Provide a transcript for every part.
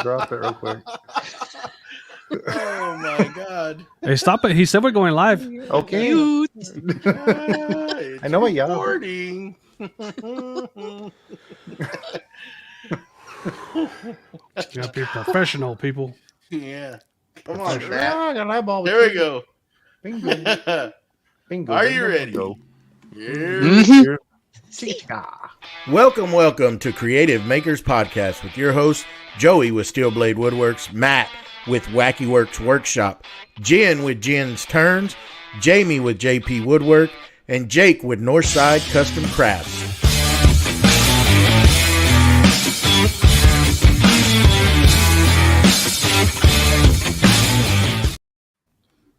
Drop it real quick. Oh my God! Hey, stop it! He said we're going live. Okay. I know what y'all. Recording. You gotta be professional, people. Yeah. Come on, Ah, Matt. I got an eyeball. There we go. Bingo. Bingo. Are bingo, you ready? bingo. Yeah. Welcome to Creative Makers Podcast with your host, Joey with Steel Blade Woodworks, Matt with Wacky Works Workshop, Jen with Jen's Turns, Jamie with JP Woodwork, and Jake with Northside Custom Crafts.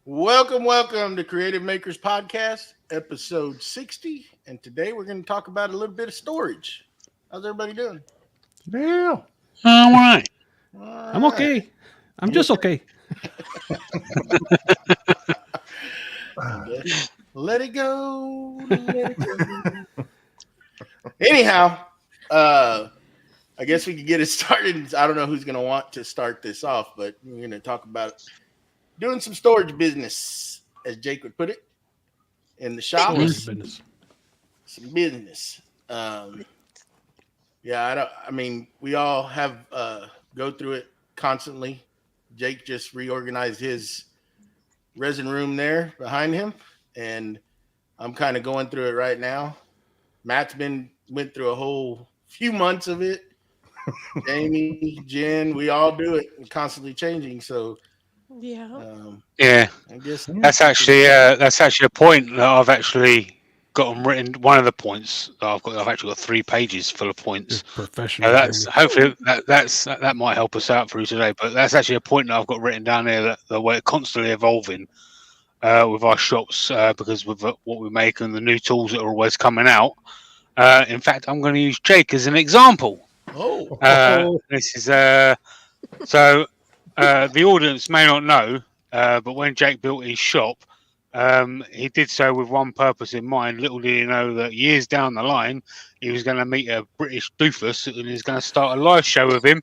Welcome to Creative Makers Podcast, episode 60. And today we're going to talk about a little bit of storage. How's everybody doing? Yeah. All right. All I'm okay. I'm just okay. Let it go. Let it go. Anyhow, I guess we could get it started. I don't know who's going to want to start this off, but we're going to talk about doing some storage business, as Jake would put it, in the shop. Some business. Yeah, we all have go through it constantly. Jake just reorganized his resin room there behind him, and I'm kind of going through it right now. Matt's went through a whole few months of it. Jamie, Jen, we all do it, and constantly changing. So yeah, I guess that's actually a point that I've actually got them written. One of the points that I've actually got 3 pages full of points. Professional. That's hopefully that might help us out through today. But that's actually a point that I've got written down here that we're constantly evolving with our shops because with what we make and the new tools that are always coming out. In fact, I'm going to use Jake as an example. This is so. The audience may not know, but when Jake built his shop, he did so with one purpose in mind. Little did he know that years down the line, he was going to meet a British doofus and he was going to start a live show with him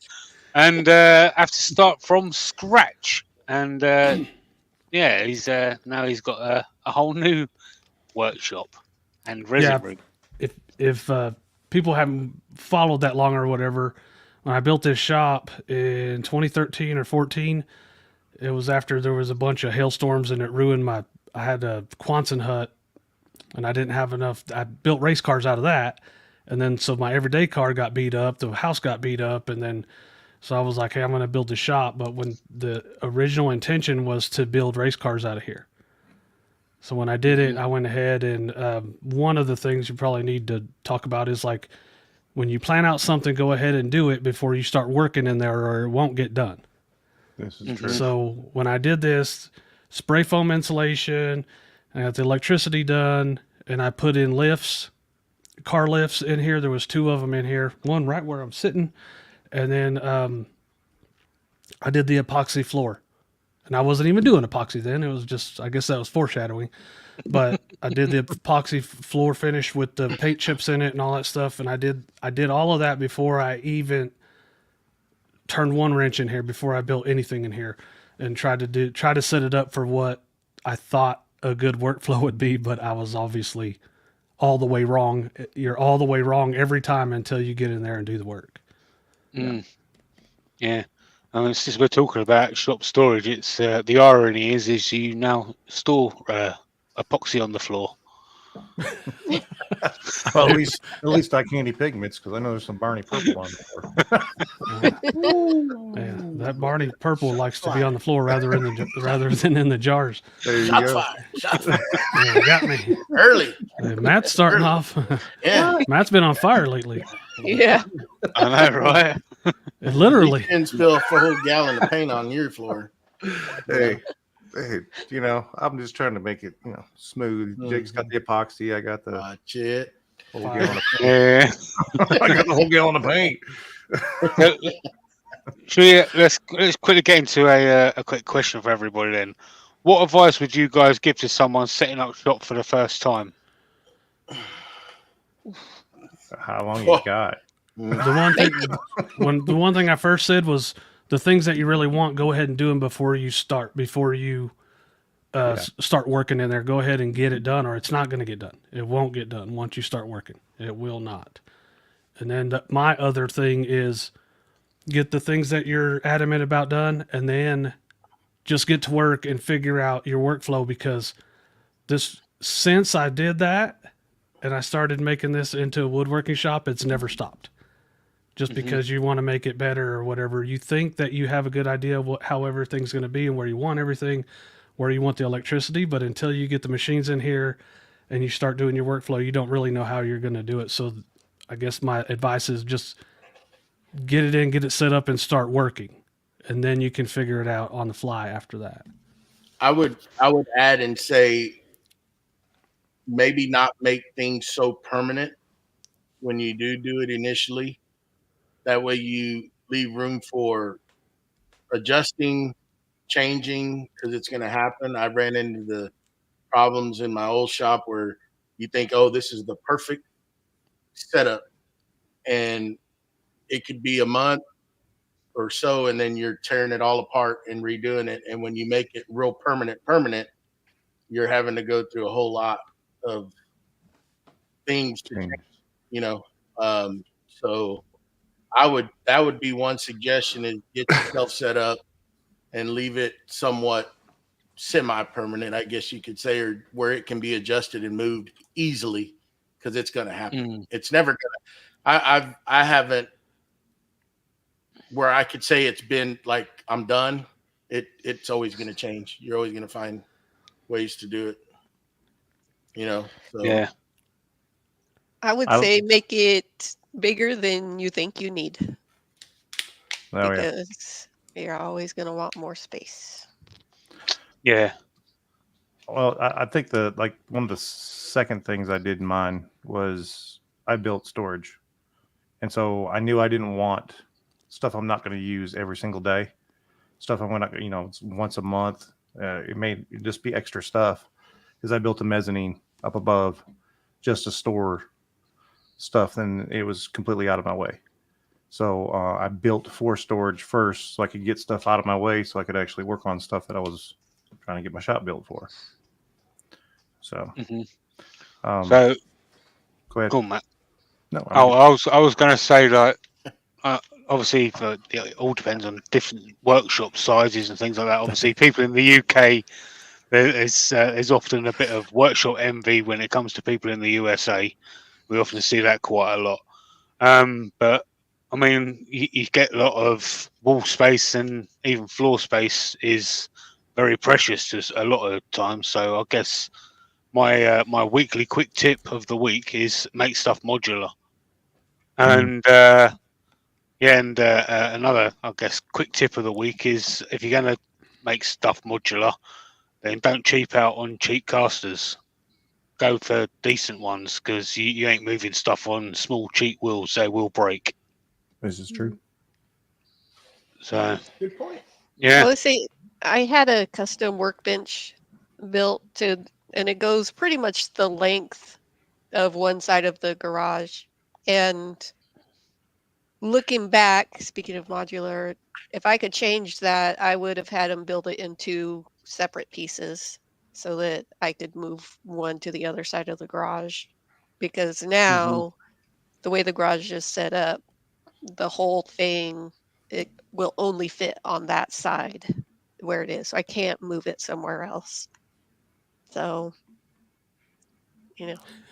and have to start from scratch. And he's now he's got a whole new workshop and resin room. If people haven't followed that long or whatever, when I built this shop in 2013 or 14, it was after there was a bunch of hailstorms and it ruined I had a Quonset hut and I didn't have enough. I built race cars out of that. And then, so my everyday car got beat up, the house got beat up. And then, so I was like, hey, I'm going to build a shop. But when the original intention was to build race cars out of here. So when I did it, I went ahead and one of the things you probably need to talk about is like, when you plan out something, go ahead and do it before you start working in there or it won't get done. This is true. So when I did this, spray foam insulation, I got the electricity done, and I put in lifts, car lifts in here. There was 2 of them in here, one right where I'm sitting. And then I did the epoxy floor. And I wasn't even doing epoxy then. It was just, I guess that was foreshadowing. But I did the epoxy floor finish with the paint chips in it and all that stuff. And I did all of that before I even turned 1 wrench in here, before I built anything in here, and try to set it up for what I thought a good workflow would be. But I was obviously all the way wrong. You're all the way wrong every time until you get in there and do the work. Yeah. Since we're talking about shop storage, it's the irony is you now store epoxy on the floor. Well, at least I candy pigments because I know there's some Barney purple on there. Yeah, that Barney purple likes to be on the floor rather than in the jars. There you Shots go. fired. Shots fired. Yeah, got me. Early. Matt's starting off. Yeah. Matt's been on fire lately. yeah. I know, right? Literally. You can spill a whole gallon of paint on your floor. Hey, I'm just trying to make it, smooth. Jake's got the epoxy. I got the Watch it. whole gallon of Yeah. I got the whole gallon of paint. Let's quickly get into a quick question for everybody then. What advice would you guys give to someone setting up shop for the first time? How long you got? The one thing I first said was the things that you really want, go ahead and do them before you start start working in there. Go ahead and get it done, or it's not going to get done. It won't get done once you start working. It will not. And then my other thing is get the things that you're adamant about done, and then just get to work and figure out your workflow, because since I did that and I started making this into a woodworking shop, it's never stopped. Just because you want to make it better or whatever, you think that you have a good idea of how everything's going to be and where you want everything, where you want the electricity, but until you get the machines in here and you start doing your workflow, you don't really know how you're going to do it. So I guess my advice is just get it in, get it set up, and start working, and then you can figure it out on the fly after that. I would add and say maybe not make things so permanent when you do it initially. That way you leave room for adjusting, changing, because it's going to happen. I ran into the problems in my old shop where you think, oh, this is the perfect setup, and it could be a month or so, and then you're tearing it all apart and redoing it. And when you make it real permanent, you're having to go through a whole lot of things to change, you know. So that would be one suggestion, is get yourself set up and leave it somewhat semi-permanent, I guess you could say, or where it can be adjusted and moved easily, because it's going to happen. It's never going to. I haven't where I could say it's been like I'm done. It's always going to change. You're always going to find ways to do it. You know. So. Yeah. I would say make it bigger than you think you need. Because you're always going to want more space. Yeah. Well, I think one of the second things I did in mine was I built storage. And so I knew I didn't want stuff I'm not going to use every single day. Stuff I'm going to, it's once a month. It may just be extra stuff, because I built a mezzanine up above just to store stuff. Then it was completely out of my way. So I built for storage first, so I could get stuff out of my way, so I could actually work on stuff that I was trying to get my shop built for. So, so go ahead. Go on, Matt. No, I was going to say, like, obviously, it all depends on different workshop sizes and things like that. Obviously, people in the UK, there's often a bit of workshop envy when it comes to people in the USA. We often see that quite a lot. But I mean, you get a lot of wall space, and even floor space is very precious to a lot of times. So I guess my weekly quick tip of the week is make stuff modular. And another, I guess, quick tip of the week is, if you're going to make stuff modular, then don't cheap out on cheap casters. Go for decent ones, because you ain't moving stuff on small cheap wheels. They will break. This is true. So good point. Yeah. Well, let's say I had a custom workbench built and it goes pretty much the length of one side of the garage. And looking back, speaking of modular, if I could change that, I would have had them build it into separate pieces so that I could move one to the other side of the garage. Because now, the way the garage is set up, the whole thing, it will only fit on that side where it is. So I can't move it somewhere else. So,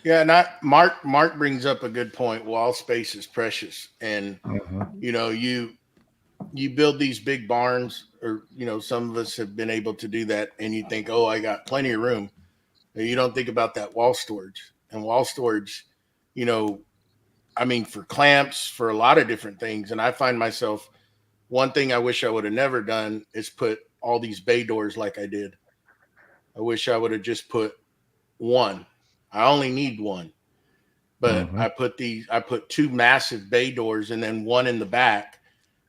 Yeah, Mark brings up a good point. Wall space is precious, and you build these big barns, or some of us have been able to do that, and you think, oh, I got plenty of room. And you don't think about that wall storage. And wall storage, for clamps, for a lot of different things. And I find myself, one thing I wish I would have never done is put all these bay doors like I did. I wish I would have just put one. I only need one. But I put two massive bay doors and then one in the back,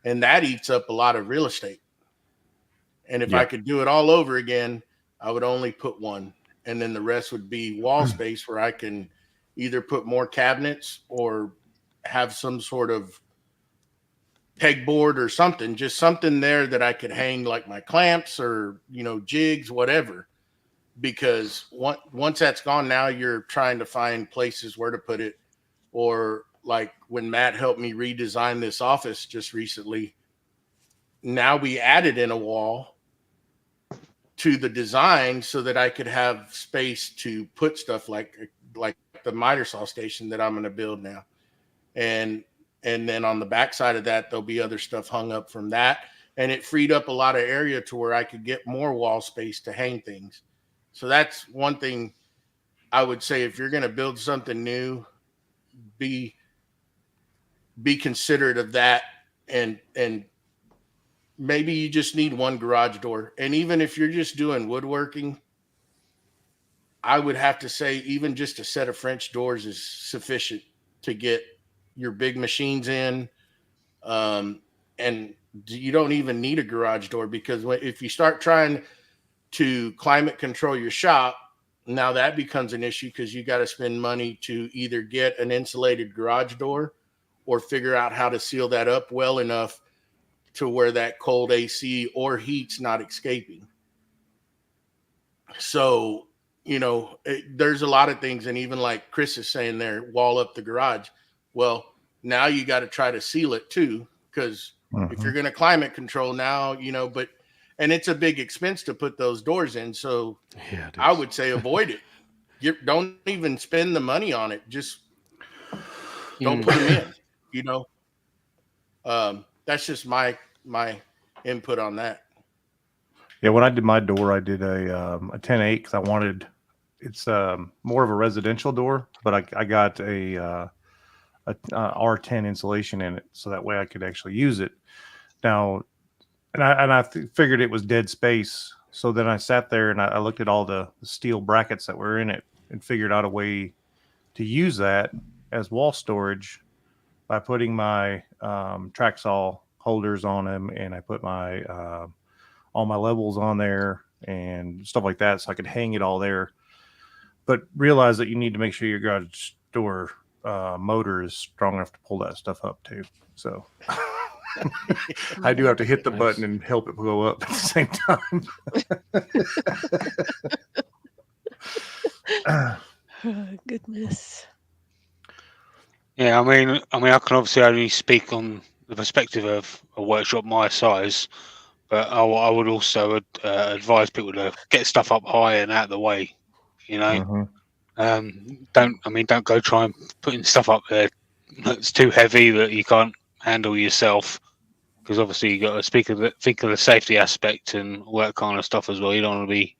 and that eats up a lot of real estate. And if I could do it all over again, I would only put one, and then the rest would be wall space where I can either put more cabinets or have some sort of pegboard or something, just something there that I could hang like my clamps or, jigs, whatever. Because once that's gone, now you're trying to find places where to put it. Or like when Matt helped me redesign this office just recently, now we added in a wall to the design so that I could have space to put stuff like the miter saw station that I'm going to build now. And then on the back side of that, there'll be other stuff hung up from that. And it freed up a lot of area to where I could get more wall space to hang things. So that's one thing I would say. If you're going to build something new, be considerate of that. And maybe you just need one garage door. And even if you're just doing woodworking, I would have to say even just a set of French doors is sufficient to get your big machines in. And you don't even need a garage door, because if you start trying to climate control your shop, now that becomes an issue, because you got to spend money to either get an insulated garage door or figure out how to seal that up well enough to where that cold AC or heat's not escaping. So, there's a lot of things. And even like Chris is saying there, wall up the garage. Well, now you got to try to seal it too, because if you're going to climate control now, and it's a big expense to put those doors in. So Yeah, I would say avoid it. Don't even spend the money on it. Just don't put them in, that's just my input on that. Yeah, when I did my door, I did a 10/8 because I wanted, it's more of a residential door, but I got a R10 insulation in it, so that way I could actually use it. Now, and I figured it was dead space. So then I sat there and I looked at all the steel brackets that were in it and figured out a way to use that as wall storage by putting my track saw holders on them, and I put my all my levels on there and stuff like that, so I could hang it all there. But realize that you need to make sure your garage door motor is strong enough to pull that stuff up too. So I do have to hit the button and help it go up at the same time. Oh, goodness. Yeah, I mean, I can obviously only speak on the perspective of a workshop my size, but I would also advise people to get stuff up high and out of the way. Don't go try and putting stuff up there that's too heavy that you can't handle yourself, because obviously you got to think of the safety aspect and all that kind of stuff as well. You don't want to be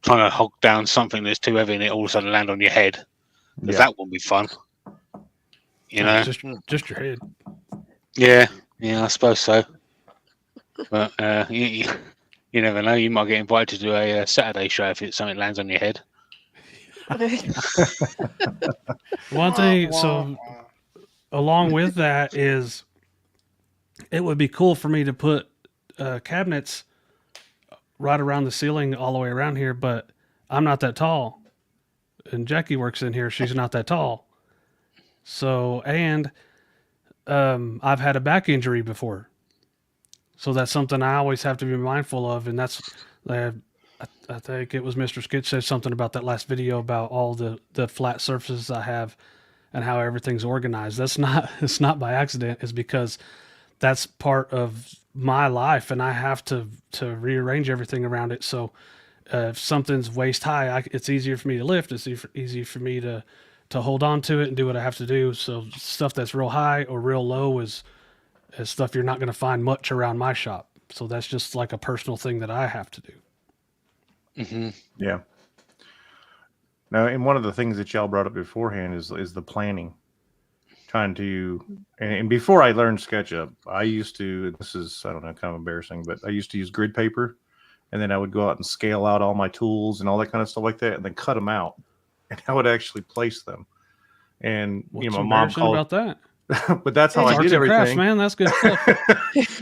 trying to hog down something that's too heavy and it all of a sudden land on your head, because that wouldn't be fun. Just your head. Yeah, I suppose so. But you never know. You might get invited to a Saturday show if something lands on your head. One thing, so along with that is, it would be cool for me to put cabinets right around the ceiling all the way around here, but I'm not that tall. And Jackie works in here. She's not that tall. So, and I've had a back injury before. So that's something I always have to be mindful of. And that's, I think it was Mr. Skitch said something about that last video about all the flat surfaces I have and how everything's organized. It's not by accident. It's because that's part of my life, and I have to rearrange everything around it. So if something's waist high, it's easier for me to lift. It's easier for me to hold on to it and do what I have to do. So stuff that's real high or real low is stuff you're not going to find much around my shop. So that's just like a personal thing that I have to do. Mm-hmm. Yeah. Now, and one of the things that y'all brought up beforehand is the planning. Trying to, and before I learned SketchUp, I used to, this is, I don't know, kind of embarrassing, but I used to use grid paper, and then I would go out and scale out all my tools and all that kind of stuff like that, and then cut them out, and I would actually place them. And What's my mom called about that. But that's how I did everything. Crafts, man, that's good stuff.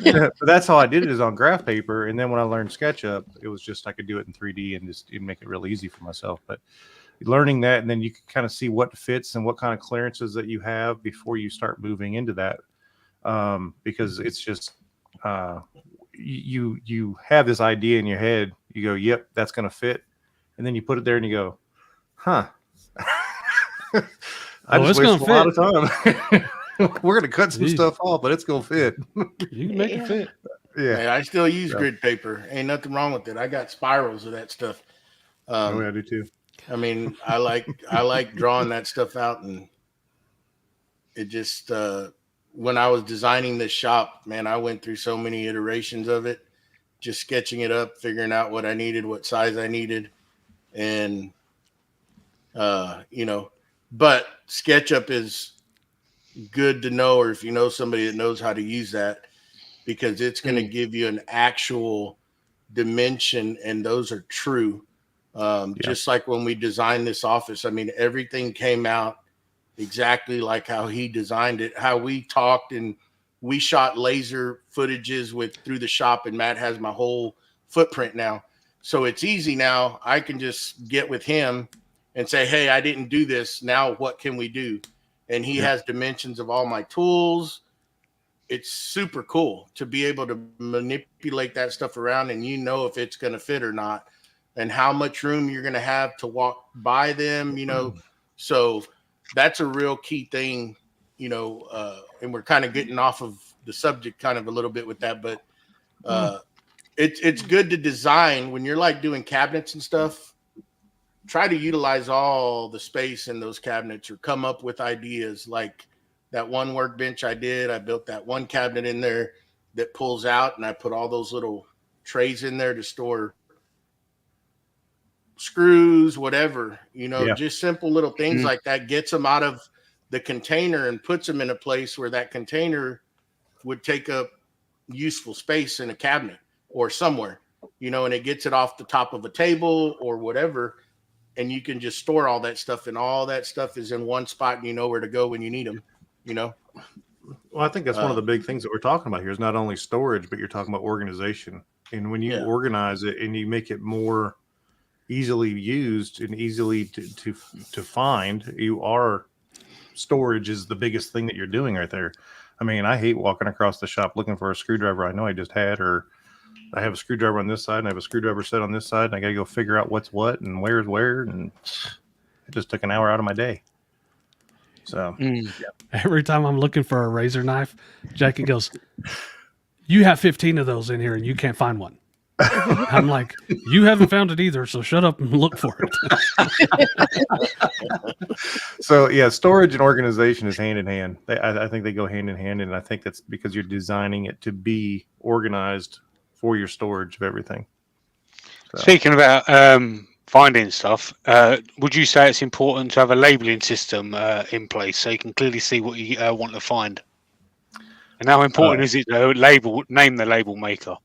But that's how I did it, is on graph paper. And then when I learned SketchUp, it was just I could do it in 3D and just make it real easy for myself. But learning that, and then you can kind of see what fits and what kind of clearances that you have before you start moving into that. because it's just you have this idea in your head. You go, yep, that's going to fit, and then you put it there and you go, huh. I just wasted a lot of time. We're going to cut some stuff off, but it's going to fit. You can make it fit. Yeah. Man, I still use grid paper. Ain't nothing wrong with it. I got spirals of that stuff. Oh, yeah, I do too. I mean, I like drawing that stuff out, and it just when I was designing this shop, man, I went through so many iterations of it, just sketching it up, figuring out what I needed, what size I needed, and but SketchUp is good to know, or if you know somebody that knows how to use that, because it's going to give you an actual dimension, and those are true. Just like when we designed this office, I mean, everything came out exactly like how he designed it, how we talked, and we shot laser footages through the shop, and Matt has my whole footprint now. So it's easy now. I can just get with him and say, hey, I didn't do this. Now what can we do? And he has dimensions of all my tools. It's super cool to be able to manipulate that stuff around, and if it's going to fit or not, and how much room you're going to have to walk by them, So that's a real key thing, and we're kind of getting off of the subject kind of a little bit with that, but it's good to design when you're like doing cabinets and stuff. Try to utilize all the space in those cabinets, or come up with ideas. Like that one workbench I built that one cabinet in there that pulls out, and I put all those little trays in there to store screws, whatever, just simple little things like that, gets them out of the container and puts them in a place where that container would take up useful space in a cabinet or somewhere, and it gets it off the top of a table or whatever. And you can just store all that stuff, and all that stuff is in one spot, and you know where to go when you need them, Well, I think that's one of the big things that we're talking about here is not only storage, but you're talking about organization. And when you organize it and you make it more easily used and easily to find, storage is the biggest thing that you're doing right there. I mean, I hate walking across the shop looking for a screwdriver I know I just had, or I have a screwdriver on this side and I have a screwdriver set on this side, and I got to go figure out what's what and where's where. And it just took an hour out of my day. So Every time I'm looking for a razor knife, Jackie goes, you have 15 of those in here and you can't find one. I'm like, you haven't found it either, so shut up and look for it. So yeah, storage and organization is hand in hand. I think they go hand in hand, and I think that's because you're designing it to be organized for your storage of everything. So. Speaking about finding stuff, would you say it's important to have a labeling system in place so you can clearly see what you want to find? And how important is it to name the label maker?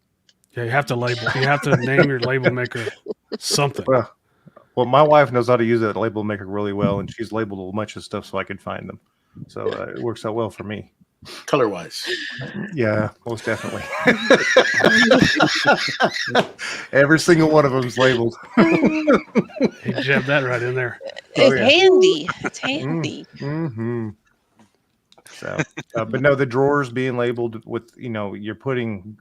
Yeah, you have to label. You have to name your label maker something. Well, my wife knows how to use that label maker really well, and she's labeled a bunch of stuff so I can find them. So it works out well for me. Color wise. Yeah, most definitely. Every single one of them is labeled. He jabbed that right in there. It's handy. It's handy. Mm-hmm. So, but no, the drawers being labeled with, you're putting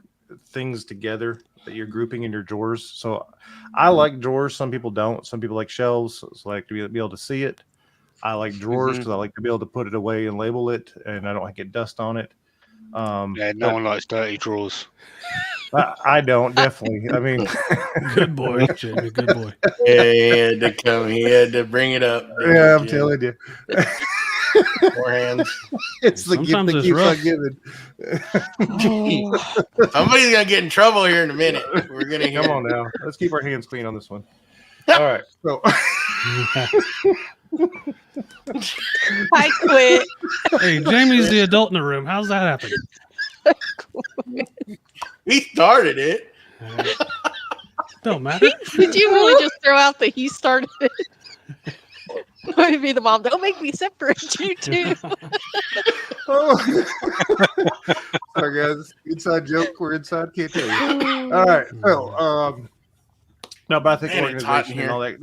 things together that you're grouping in your drawers. So I like drawers. Some people don't. Some people like shelves. So I like to be able to see it. I like drawers because I like to be able to put it away and label it, and I don't get dust on it. No one likes dirty drawers. I don't, definitely. I mean, good boy, Jamie. Good boy. Yeah, he had to come. He had to bring it up. Yeah, I'm telling you. More hands. It's the gift that keeps on giving. Somebody's gonna get in trouble here in a minute. We're gonna come on now. Let's keep our hands clean on this one. All right. So I quit. Hey, Jamie's the adult in the room. How's that happen? He started it. Don't matter. Did you really just throw out that he started it? Maybe the mom. Don't make me separate you two. Oh. Sorry, guys. Inside joke. We're inside. Can't tell you. All right. So, no, but I think organization and all that.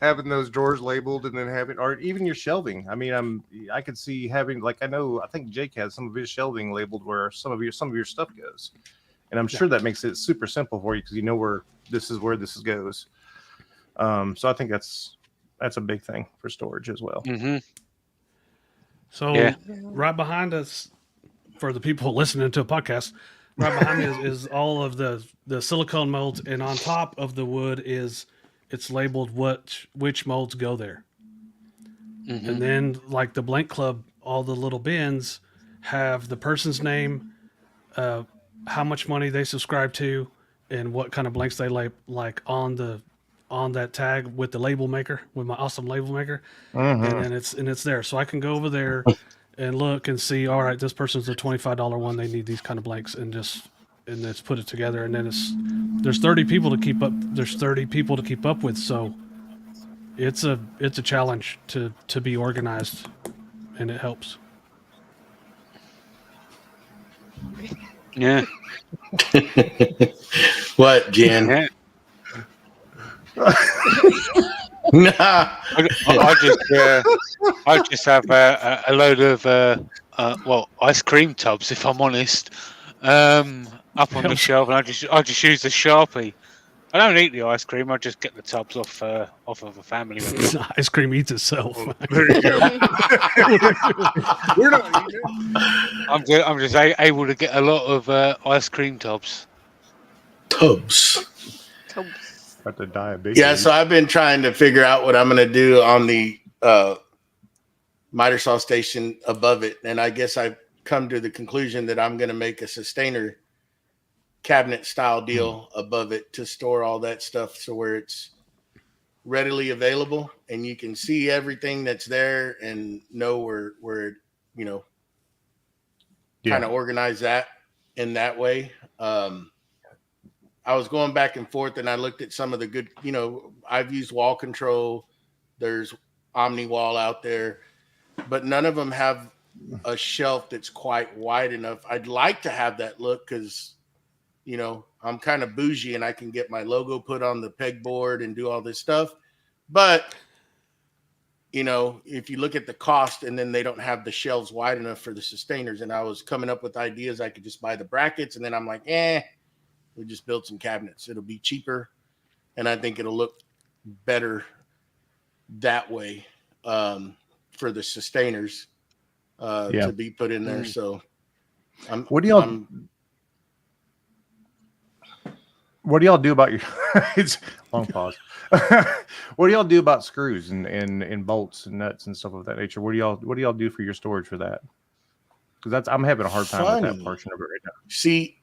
having those drawers labeled and then having, or even your shelving. I mean, I could see having, like, I think Jake has some of his shelving labeled where some of your stuff goes, and I'm sure that makes it super simple for you because you know where this goes. So I think that's a big thing for storage as well. Mm-hmm. So Yeah. right behind us, for the people listening to a podcast, right behind me is all of the silicone molds, and on top of the wood it's labeled which molds go there. Mm-hmm. And then, like the blank club, all the little bins have the person's name, how much money they subscribe to, and what kind of blanks they like on that tag with the label maker, with my awesome label maker. Mhm. And then it's there, so I can go over there and look and see. All right, this person's a $25 one. They need these kind of blanks, and let's put it together. And then there's 30 people to keep up. There's 30 people to keep up with. So it's a challenge to be organized, and it helps. Yeah. What, Jen? Yeah. Nah. I just have a load of ice cream tubs, if I'm honest, up on the shelf, and I just use the Sharpie. I don't eat the ice cream. I just get the tubs off of a family member. Ice cream eats itself. There you go. We're not eating it. I'm just able to get a lot of ice cream tubs. Tubs. About to die of big. Yeah, so I've been trying to figure out what I'm going to do on the miter saw station above it, and I guess I've come to the conclusion that I'm going to make a sustainer cabinet style deal above it to store all that stuff, so where it's readily available and you can see everything that's there and know where kind of organize that in that way. I was going back and forth and I looked at some of the good, I've used Wall Control. There's Omni Wall out there, but none of them have a shelf that's quite wide enough. I'd like to have that look because, I'm kind of bougie and I can get my logo put on the pegboard and do all this stuff. But, if you look at the cost and then they don't have the shelves wide enough for the sustainers, and I was coming up with ideas, I could just buy the brackets, and then I'm like, we just build some cabinets. It'll be cheaper, and I think it'll look better that way for the sustainers to be put in there. So, what do y'all do about your? It's long pause. What do y'all do about screws and bolts and nuts and stuff of that nature? What do y'all do for your storage for that? Because I'm having a hard time with that portion of it right now. See,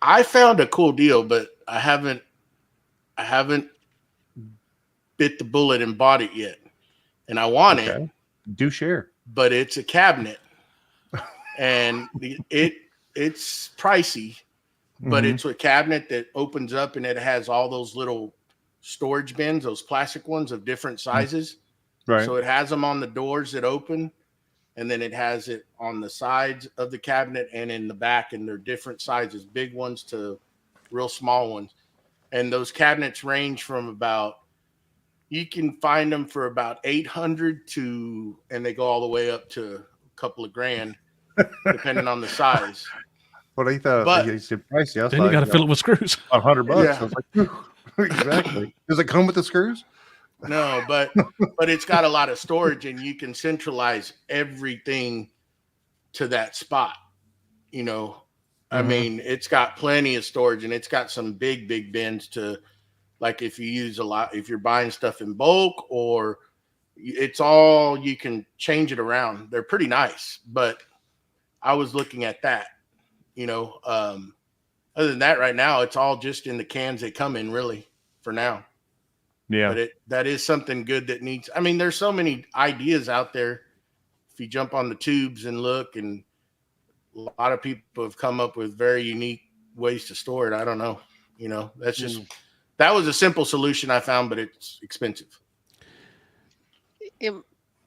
I found a cool deal, but I haven't bit the bullet and bought it yet, and I want it. Do share, but it's a cabinet, and it's pricey, but it's a cabinet that opens up and it has all those little storage bins, those plastic ones of different sizes. Right. So it has them on the doors that open, and then it has it on the sides of the cabinet and in the back, and they're different sizes, big ones to real small ones. And those cabinets range from you can find them for about $800 and they go all the way up to a couple of grand, depending on the size. Well, he thought he said pricey. Then you got to fill it with screws. $100. Yeah. I was like, exactly. Does it come with the screws? No, but it's got a lot of storage, and you can centralize everything to that spot. I mean, it's got plenty of storage, and it's got some big bins to, like, if you use a lot, if you're buying stuff in bulk, or it's all, you can change it around. They're pretty nice, but I was looking at that, other than that, right now, it's all just in the cans they come in, really, for now. Yeah. But that is something good that needs, I mean, there's so many ideas out there. If you jump on the tubes and look, and a lot of people have come up with very unique ways to store it. I don't know. That's just, that was a simple solution I found, but it's expensive.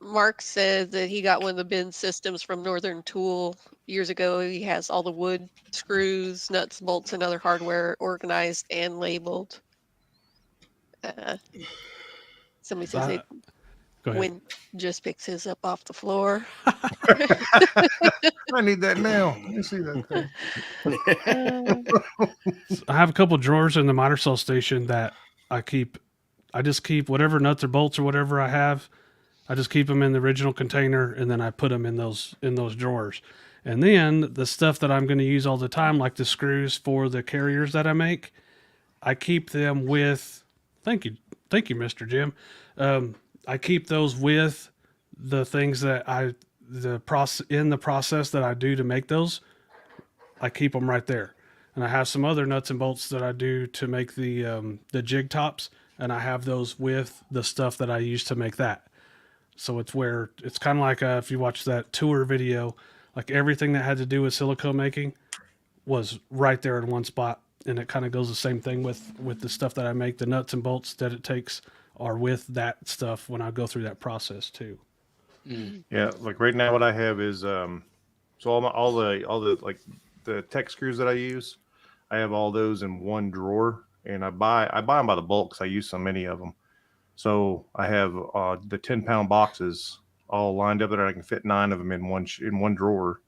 Mark said that he got one of the bin systems from Northern Tool years ago. He has all the wood, screws, nuts, bolts, and other hardware organized and labeled. Somebody says they Go ahead. Win just picks his up off the floor. I need that now. Let me see that thing. I have a couple drawers in the miter saw station that I keep. I just keep whatever nuts or bolts or whatever I have. I just keep them in the original container, and then I put them in those drawers. And then the stuff that I'm going to use all the time, like the screws for the carriers that I make, I keep them with. Thank you, Mr. Jim. I keep those with the things that in the process that I do to make those. I keep them right there, and I have some other nuts and bolts that I do to make the jig tops, and I have those with the stuff that I use to make that. So it's where it's kind of like if you watch that tour video, like everything that had to do with silicone making was right there in one spot. And it kind of goes the same thing with the stuff that I make. The nuts and bolts that it takes are with that stuff when I go through that process too. Yeah, like right now, what I have is so all the like the tech screws that I use, I have all those in one drawer, and I buy them by the bulk because I use so many of them. So I have the 10-pound boxes all lined up there. I can fit 9 of them in one drawer.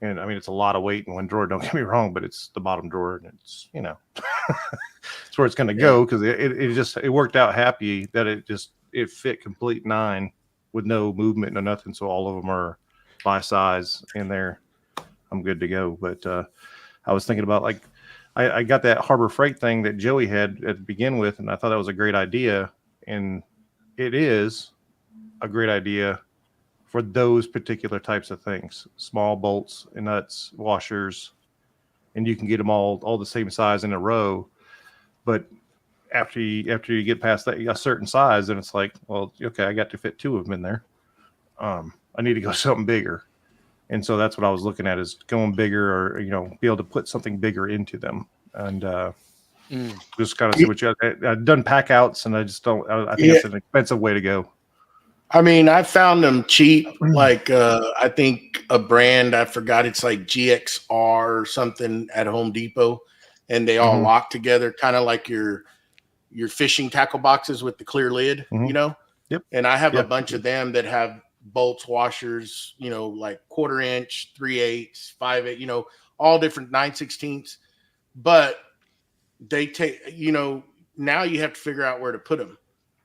And I mean, it's a lot of weight in one drawer. Don't get me wrong, but it's the bottom drawer, and it's it's where it's going to go because it worked out happy that it fit complete 9 with no movement, no nothing. So all of them are by size in there. I'm good to go. But I was thinking about like I got that Harbor Freight thing that Joey had at the begin with, and I thought that was a great idea. And it is a great idea for those particular types of things, small bolts and nuts, washers, and you can get them all the same size in a row. But after you get past that, a certain size, then it's like, well, okay, I got to fit 2 of them in there. I need to go something bigger. And so that's what I was looking at, is going bigger, or, be able to put something bigger into them. And just kind of see what I've done pack outs, and I just don't, I think it's an expensive way to go. I mean, I found them cheap. Like, I think a brand, I forgot, it's like GXR or something at Home Depot, and they all lock together, kind of like your fishing tackle boxes with the clear lid, Yep. And I have a bunch of them that have bolts, washers, like 1/4 inch, 3/8, 5/8, all different 9/16. But they take, now you have to figure out where to put them.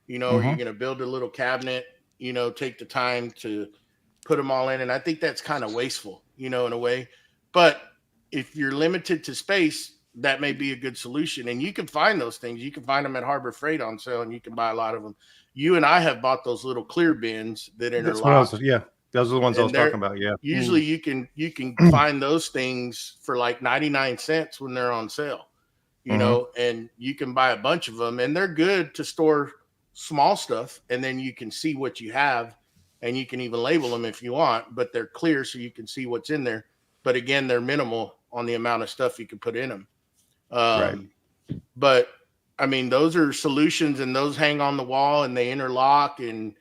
Are you going to build a little cabinet? Take the time to put them all in. And I think that's kind of wasteful, in a way. But if you're limited to space, that may be a good solution. And you can find those things. You can find them at Harbor Freight on sale, and you can buy a lot of them. You and I have bought those little clear bins that interlock. Those are the ones I was talking about. Yeah. Usually you can find those things for like 99 cents when they're on sale, and you can buy a bunch of them, and they're good to store small stuff, and then you can see what you have, and you can even label them if you want, but they're clear so you can see what's in there. But again, they're minimal on the amount of stuff you can put in them. Right. But I mean, those are solutions, and those hang on the wall, and they interlock, and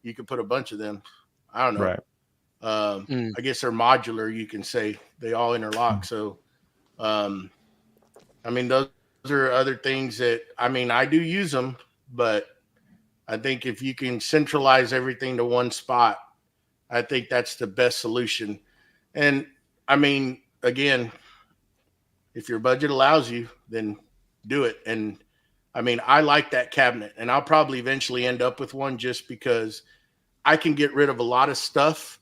you can put a bunch of them. I don't know. Right. I guess they're modular. You can say they all interlock. So, I mean, those are other things that, I mean, I do use them, but I think if you can centralize everything to one spot, I think that's the best solution. And I mean, again, if your budget allows you, then do it. And I mean, I like that cabinet, and I'll probably eventually end up with one, just because I can get rid of a lot of stuff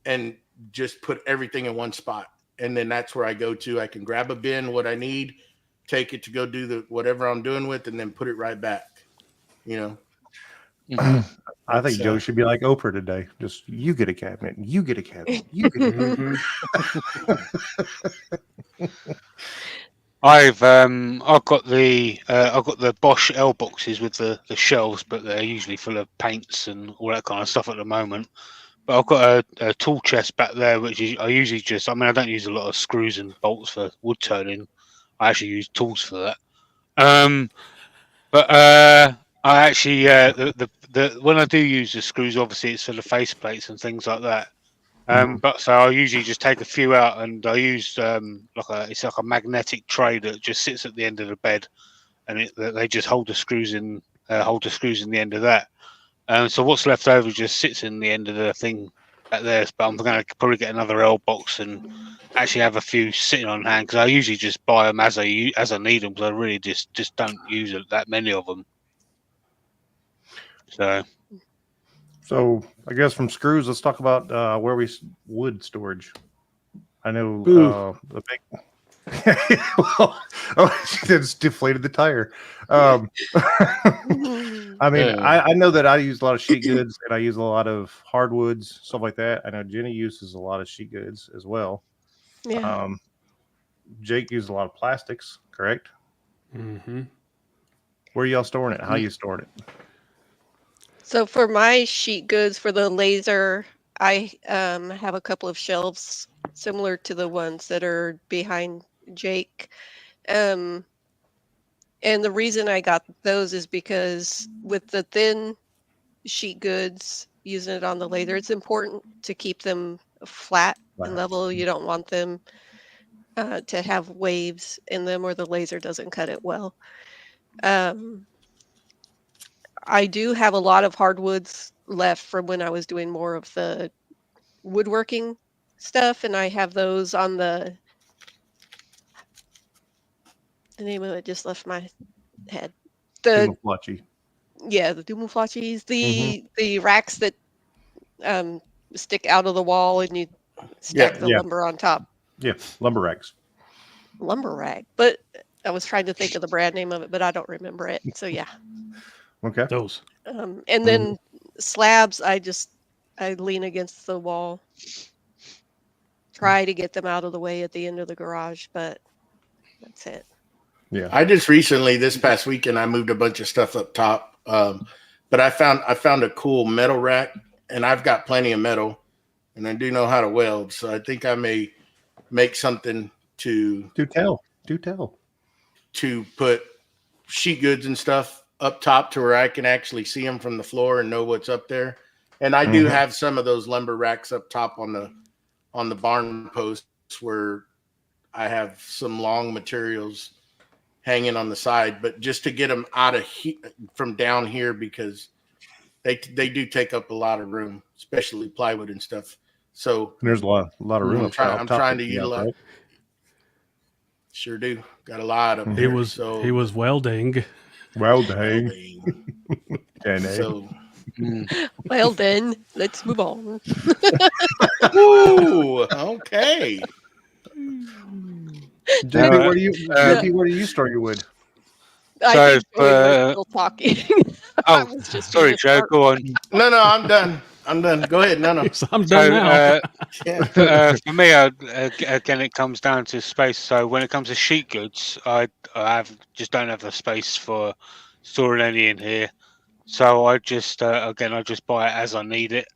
and just put everything in one spot. And then that's where I go to. I can grab a bin, what I need, take it to go do whatever I'm doing with, and then put it right back, I think Joe should be like Oprah today. Just, you get a cabinet, you get a cabinet, you get a I've got the Bosch L boxes with the shelves, but they're usually full of paints and all that kind of stuff at the moment. But I've got a tool chest back there, which I usually I don't use a lot of screws and bolts for wood turning. I actually use tools for that. But I actually when I do use the screws, obviously it's for the face plates and things like that. But so I usually just take a few out, and I use it's like a magnetic tray that just sits at the end of the bed, and they just hold the screws in hold the screws in the end of that. So what's left over just sits in the end of the thing back there. But I'm going to probably get another L box and actually have a few sitting on hand, because I usually just buy them as I need them, because I really just don't use that many of them. So I guess from screws, let's talk about where we wood storage. I know the big. She just deflated the tire. I mean, I know that I use a lot of sheet goods and I use a lot of hardwoods, stuff like that. I know Jenny uses a lot of sheet goods as well. Yeah. Jake uses a lot of plastics, correct? Mm-hmm. Where are y'all storing it? How you storing it? So for my sheet goods for the laser, I have a couple of shelves similar to the ones that are behind Jake. And the reason I got those is because with the thin sheet goods, using it on the laser, it's important to keep them flat and level. You don't want them to have waves in them, or the laser doesn't cut it well. I do have a lot of hardwoods left from when I was doing more of the woodworking stuff, and I have those on the name of it just left my head. The Camouflage. Yeah, the camouflages, the racks that stick out of the wall and you stack the lumber on top. Yeah, lumber racks. Lumber rack, but I was trying to think of the brand name of it, but I don't remember it. So yeah. Okay. Those. And then slabs, I lean against the wall, try to get them out of the way at the end of the garage, but that's it. Yeah. I just recently, this past weekend, I moved a bunch of stuff up top. But I found a cool metal rack, and I've got plenty of metal, and I do know how to weld. So I think I may make something to tell to put sheet goods and stuff up top to where I can actually see them from the floor and know what's up there. And I do have some of those lumber racks up top on the barn posts where I have some long materials hanging on the side, but just to get them out of from down here, because they do take up a lot of room, especially plywood and stuff. So and there's a lot of room. I'm trying to utilize. Right? Sure do. Got a lot of. He was welding. So, well then, let's move on. Ooh, okay. JP, where do you store your wood? I think we're still talking. Sorry, Joe. Go on. No, I'm done. Go ahead. No. I'm done now. For me, again, it comes down to space. So when it comes to sheet goods, I just don't have the space for storing any in here. So I just I just buy it as I need it.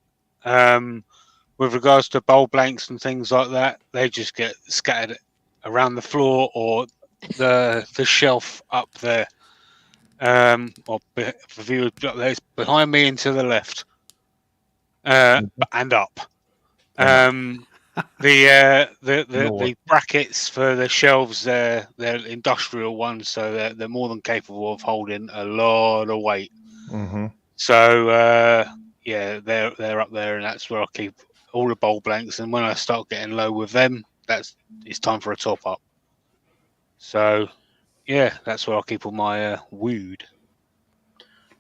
With regards to bowl blanks and things like that, they just get scattered around the floor or the shelf up there. Or for viewers up there, it's behind me and to the left, and up. The brackets for the shelves, they're industrial ones, so they're more than capable of holding a lot of weight. So they're up there, and that's where I keep all the bowl blanks. And when I start getting low with them, it's time for a top up. So yeah, that's where I'll keep all my wood.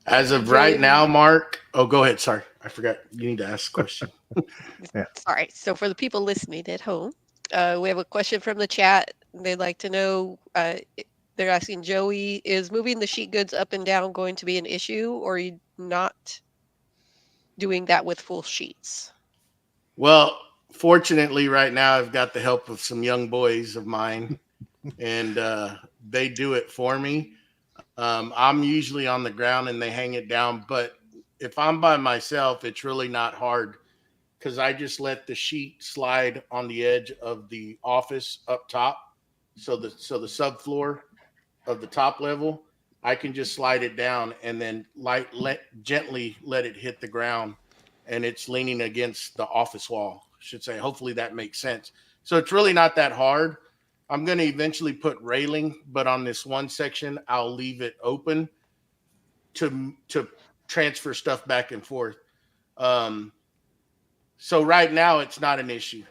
As of right now, Mark. Oh, go ahead. Sorry, I forgot. You need to ask a question. Yeah. Sorry. So for the people listening at home, we have a question from the chat. They'd like to know. They're asking Joey, is moving the sheet goods up and down going to be an issue, or are you not doing that with full sheets? Well, fortunately, right now I've got the help of some young boys of mine, and they do it for me. I'm usually on the ground and they hang it down, but if I'm by myself, it's really not hard because I just let the sheet slide on the edge of the office up top. So the subfloor of the top level, I can just slide it down and then gently let it hit the ground, and it's leaning against the office wall, I should say. Hopefully that makes sense. So it's really not that hard. I'm going to eventually put railing, but on this one section, I'll leave it open to transfer stuff back and forth. So right now it's not an issue.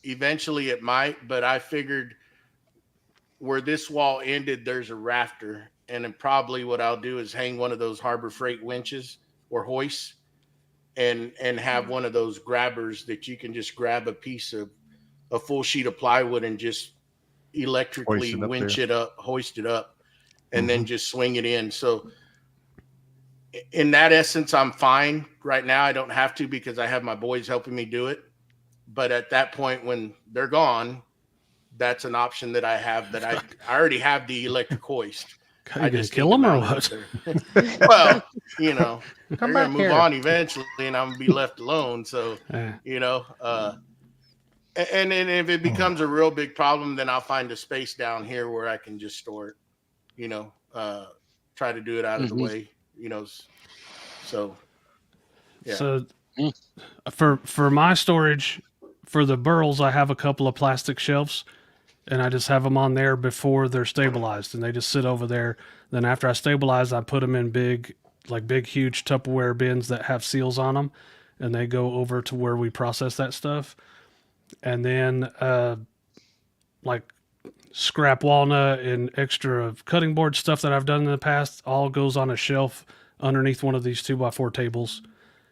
Eventually it might, but I figured where this wall ended, there's a rafter, and then probably what I'll do is hang one of those Harbor Freight winches or hoists, and have one of those grabbers that you can just grab a piece of a full sheet of plywood and just electrically winch it up, hoist it up, and then just swing it in. So in that essence, I'm fine right now. I don't have to because I have my boys helping me do it. But at that point, when they're gone, that's an option that I have, that I already have the electric hoist. I just kill them or what? Well, you know, they're going to move on eventually and I'm going to be left alone. So, you know, and then if it becomes a real big problem, then I'll find a space down here where I can just store it, you know, try to do it out of the way, you know. So, yeah. So for my storage, for the burls, I have a couple of plastic shelves, and I just have them on there before they're stabilized, and they just sit over there. Then after I stabilize, I put them in big, huge Tupperware bins that have seals on them, and they go over to where we process that stuff. And then like scrap walnut and extra cutting board stuff that I've done in the past all goes on a shelf underneath one of these 2x4 tables,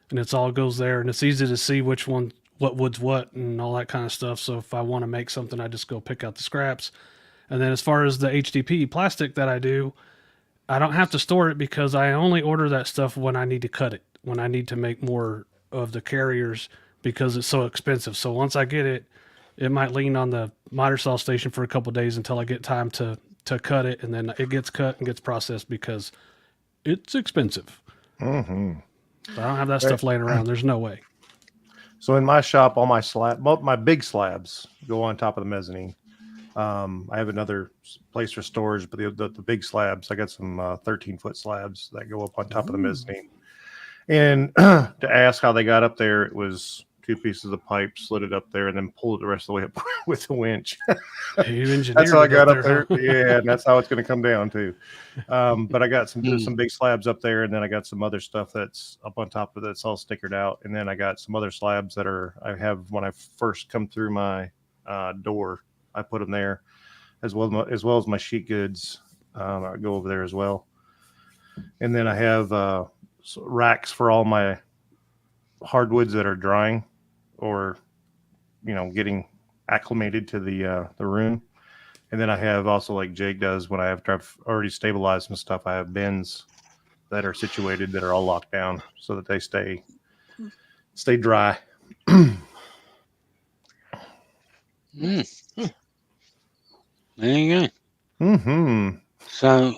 and it's all goes there, and it's easy to see which one, what wood's what, and all that kind of stuff. So if I want to make something, I just go pick out the scraps. And then as far as the HDPE plastic that I do, I don't have to store it because I only order that stuff when I need to cut it, when I need to make more of the carriers, because it's so expensive. So once I get it, it might lean on the miter saw station for a couple of days until I get time to cut it, and then it gets cut and gets processed because it's expensive. So I don't have that stuff laying around. There's no way. So in my shop, all my big slabs go on top of the mezzanine. I have another place for storage, but the big slabs, I got some 13-foot slabs that go up on top of the mezzanine. And to ask how they got up there, it was 2 pieces of pipe, slid it up there, and then pulled it the rest of the way up with a winch. That's how I got up there. Yeah, and that's how it's going to come down too. But I got some big slabs up there, and then I got some other stuff that's up on top of that's all stickered out, and then I got some other slabs that I have when I first come through my door. I put them there, as well as my sheet goods. I go over there as well, and then I have racks for all my hardwoods that are drying or, you know, getting acclimated to the room. And then I have also, like Jake does, when I've already stabilized some stuff, I have bins that are situated that are all locked down so that they stay dry. There you go. Mm-hmm. So,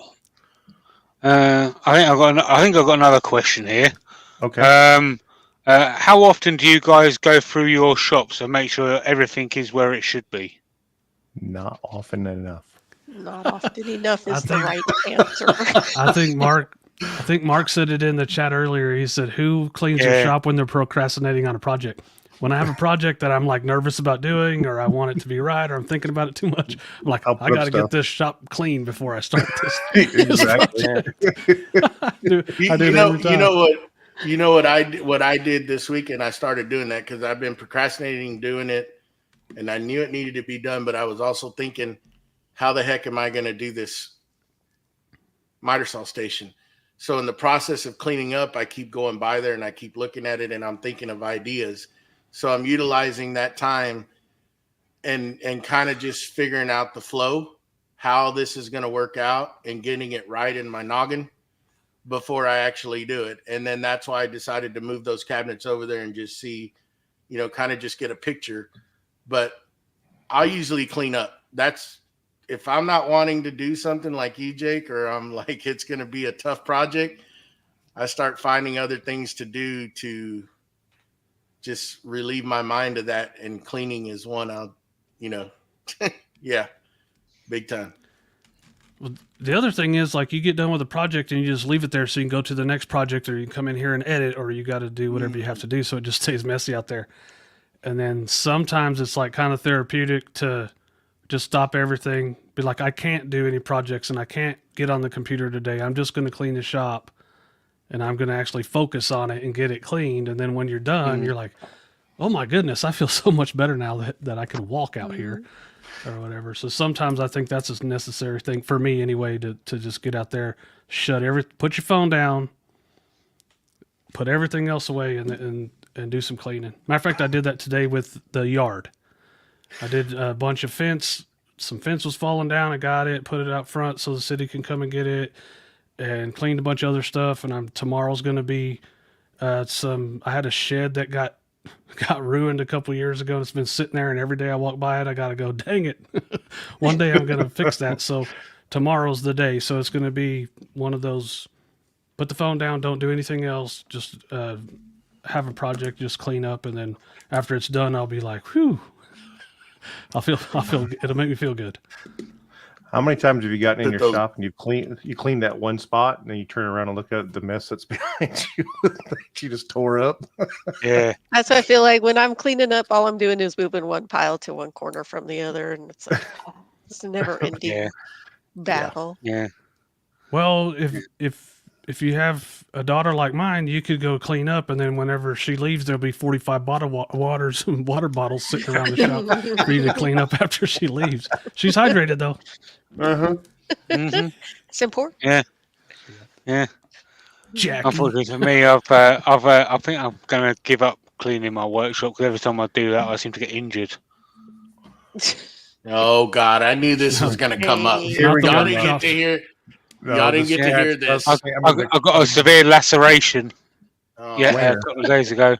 I think I've got another question here. Okay. How often do you guys go through your shops and make sure everything is where it should be? Not often enough. Not often enough is the right answer. I think Mark said it in the chat earlier. He said, "Who cleans your shop when they're procrastinating on a project?" When I have a project that I'm like nervous about doing, or I want it to be right, or I'm thinking about it too much, I'm like, I got to get this shop clean before I start this. Exactly. I do every time. You know what I did this week, and I started doing that because I've been procrastinating doing it, and I knew it needed to be done, but I was also thinking, how the heck am I going to do this miter saw station? So in the process of cleaning up, I keep going by there and I keep looking at it, and I'm thinking of ideas. So I'm utilizing that time and kind of just figuring out the flow, how this is going to work out, and getting it right in my noggin before I actually do it. And then that's why I decided to move those cabinets over there and just see, you know, kind of just get a picture. But I'll usually clean up. That's if I'm not wanting to do something like you, Jake, or I'm like, it's going to be a tough project, I start finding other things to do to just relieve my mind of that. And cleaning is one I'll, you know, yeah, big time. Well, the other thing is, like, you get done with a project and you just leave it there so you can go to the next project, or you can come in here and edit, or you got to do whatever you have to do so it just stays messy out there. And then sometimes it's like kind of therapeutic to just stop everything. Be like, I can't do any projects and I can't get on the computer today. I'm just going to clean the shop and I'm going to actually focus on it and get it cleaned. And then when you're done, you're like, oh my goodness, I feel so much better now that I can walk out here or whatever. So sometimes I think that's a necessary thing for me anyway, to just get out there, put your phone down, put everything else away and do some cleaning. Matter of fact, I did that today with the yard. I did a bunch of fence. Some fence was falling down. I got it, put it out front so the city can come and get it, and cleaned a bunch of other stuff. And tomorrow's going to be I had a shed that got ruined a couple years ago. It's been sitting there, and every day I walk by it, I got to go, dang it. One day I'm going to fix that. So tomorrow's the day. So it's going to be one of those, put the phone down, don't do anything else. Just have a project, just clean up. And then after it's done, I'll be like, whew. I'll feel it'll make me feel good. How many times have you gotten in your shop and you clean that one spot and then you turn around and look at the mess that's behind you that you just tore up? Yeah. That's what I feel like when I'm cleaning up. All I'm doing is moving one pile to one corner from the other, and it's like it's a never-ending battle. Yeah. Well, if you have a daughter like mine, you could go clean up, and then whenever she leaves, there'll be 45 water bottles sitting around the shop for you to clean up after she leaves. She's hydrated though. Mm-hmm. It's important. Yeah. Jack. Unfortunately for me, I think I'm gonna give up cleaning my workshop because every time I do that, I seem to get injured. Oh God, I knew this was gonna come up. Here we go. Y'all didn't get to hear. Y'all didn't get to hear this. I got a severe laceration. Oh, A couple of days ago.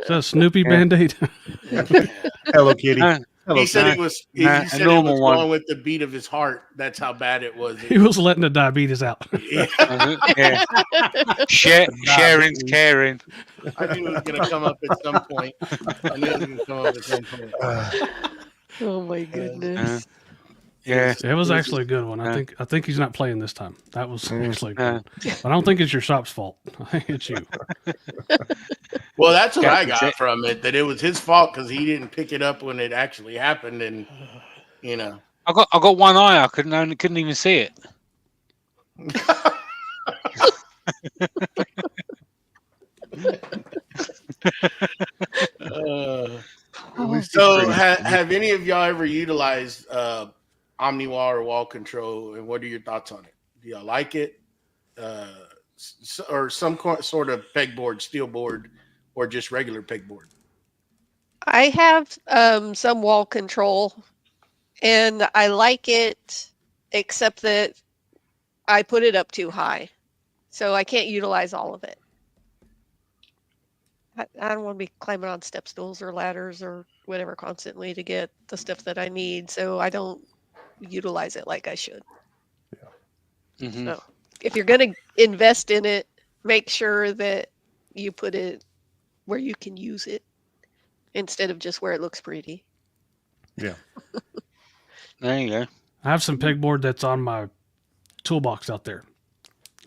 Is that a Snoopy Band-Aid? Hello, Kitty. He said it was. He said it normal was one. going with the beat of his heart. That's how bad it was. He was letting the diabetes out. Yeah. Sharing's caring. I knew it was going to come up at some point. Oh my goodness. Yeah. It was actually a good one. I think he's not playing this time. That was actually good. But I don't think it's your shop's fault. I think it's you. Well, that's what I got from it, that it was his fault because he didn't pick it up when it actually happened, and I got one eye. I couldn't even see it. So have any of y'all ever utilized OmniWall or wall control, and what are your thoughts on it? Do y'all like it, or some sort of pegboard, steel board, or just regular pegboard? I have some wall control, and I like it, except that I put it up too high, so I can't utilize all of it. I don't want to be climbing on step stools or ladders or whatever constantly to get the stuff that I need, so I don't utilize it like I should. Yeah. Mm-hmm. So if you're going to invest in it, make sure that you put it where you can use it instead of just where it looks pretty. Yeah. There you go. I have some pegboard that's on my toolbox out there.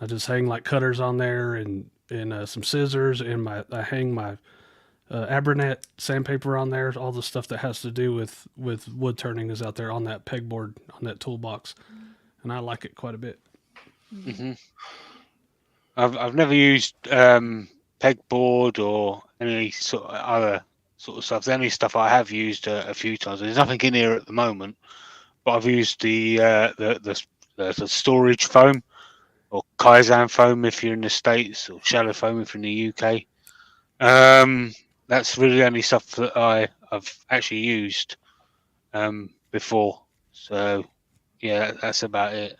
I just hang like cutters on there and some scissors, and I hang my Abranet sandpaper on there. All the stuff that has to do with wood turning is out there on that pegboard, on that toolbox, and I like it quite a bit. Mm-hmm. I've never used pegboard or any sort of other sort of stuff. The only stuff I have used a few times. There's nothing in here at the moment, but I've used the storage foam, or Kaizen foam if you're in the States, or shallow foam if you're in the UK. That's really the only stuff that I've actually used before. So yeah, that's about it.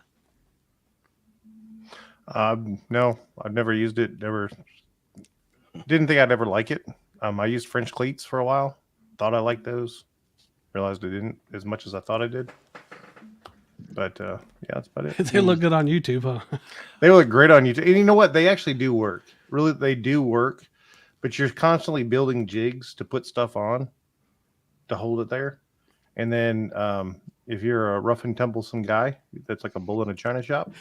No, I've never used it. Didn't think I'd ever like it. I used French cleats for a while. Thought I liked those. Realized I didn't as much as I thought I did. But yeah, that's about it. They look good on YouTube, huh? They look great on YouTube. And you know what? They actually do work. Really, they do work. But you're constantly building jigs to put stuff on to hold it there. And then if you're a rough and tumblesome guy, that's like a bull in a china shop.